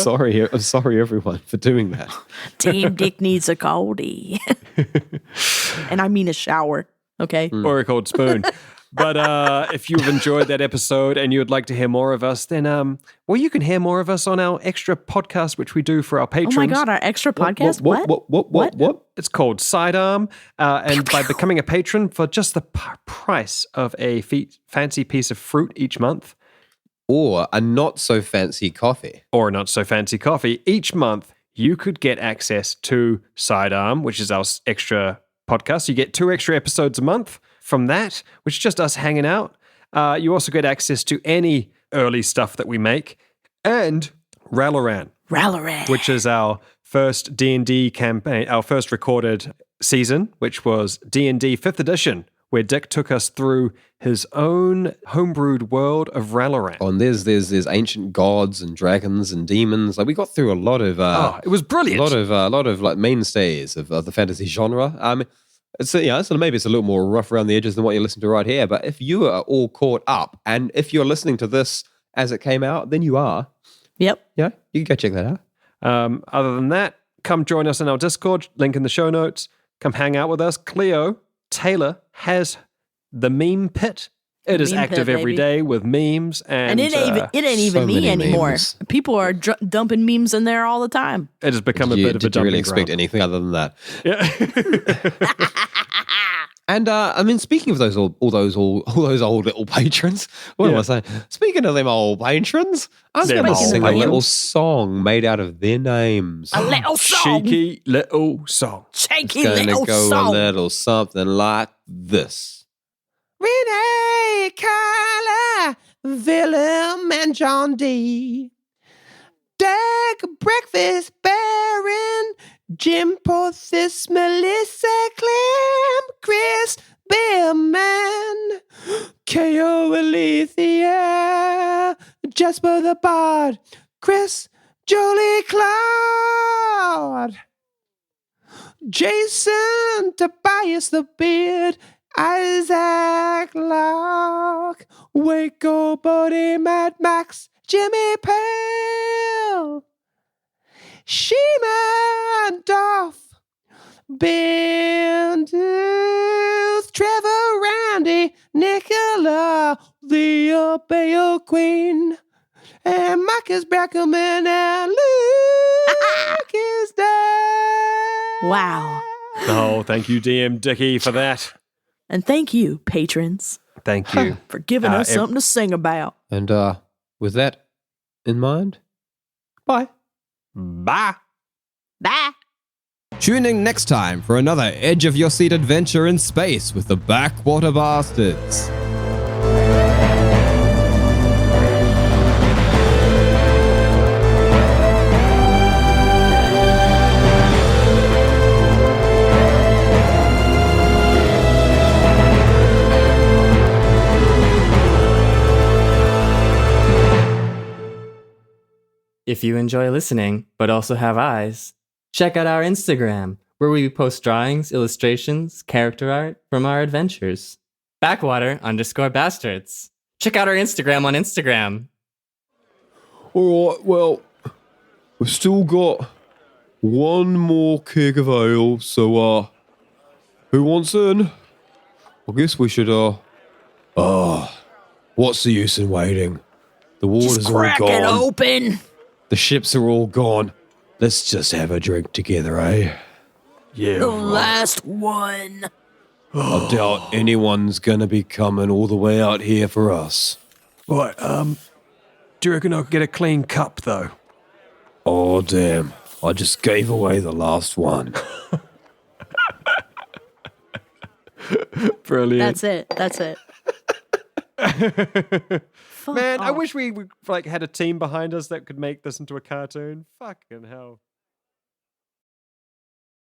sorry, everyone, for doing that. Team Dick needs a coldie. And I mean a shower, okay? Or a cold spoon. But if you've enjoyed that episode and you would like to hear more of us, then you can hear more of us on our extra podcast, which we do for our patrons. Oh my God, our extra podcast? What? It's called Sidearm. And by becoming a patron for just the price of a fancy piece of fruit each month. Or a not so fancy coffee. Each month, you could get access to Sidearm, which is our extra podcast. You get 2 extra episodes a month from that, which is just us hanging out. You also get access to any early stuff that we make. And Raloran, which is our first D&D campaign, our first recorded season, which was D&D 5th edition, where Dick took us through his own homebrewed world of Raloran. Oh, and there's ancient gods and dragons and demons. Like we got through a lot of it was brilliant. A lot of like mainstays of the fantasy genre. So maybe it's a little more rough around the edges than what you listen to right here. But if you are all caught up, and if you're listening to this as it came out, then you are. Yep. Yeah, you can go check that out. Other than that, come join us in our Discord. Link in the show notes. Come hang out with us. Cleo Taylor has the meme pit. It is active every day with memes, and it ain't even me anymore. Memes. People are dumping memes in there all the time. It has become a bit of a dumping ground. Did you really expect ground. anything other than that? Yeah. And I mean, speaking of all those old little patrons, what am I saying? Speaking of them old patrons, I was going to sing a little song made out of their names. A little song. Cheeky little song. Cheeky little go song. A little something like this. Renee, Carla, Willem, and John D. Dag, Breakfast, Baron, Jim, Porthos, Melissa, Clem, Chris, Billman, K.O. Alethea, Jasper the Bard, Chris, Jolie, Claude, Jason, Tobias the Beard, Isaac Locke, Waco, Bodie, Mad Max, Jimmy Pale, Shima, Dolph, Ben, Trevor, Randy, Nicola, the Bayo Queen, and Marcus Brackelman, and Luke is dead. Wow. Oh, thank you, DM Dickie, for that. And thank you, patrons. Thank you. For giving us something to sing about. And with that in mind, bye. Bye. Bye. Tune in next time for another edge of your seat adventure in space with the Backwater Bastards. if you enjoy listening, but also have eyes, check out our Instagram, where we post drawings, illustrations, character art from our adventures. Backwater_Bastards. Check out our Instagram on Instagram. All right, well, we've still got one more keg of ale, so, who wants in? I guess we should, what's the use in waiting? The water's Just all crack gone. it open. The ships are all gone. Let's just have a drink together, eh? Yeah. The last one. I doubt anyone's gonna be coming all the way out here for us. Right, do you reckon I could get a clean cup, though? Oh, damn. I just gave away the last one. Brilliant. That's it. Fuck Man, I off. wish we had a team behind us that could make this into a cartoon. Fucking hell.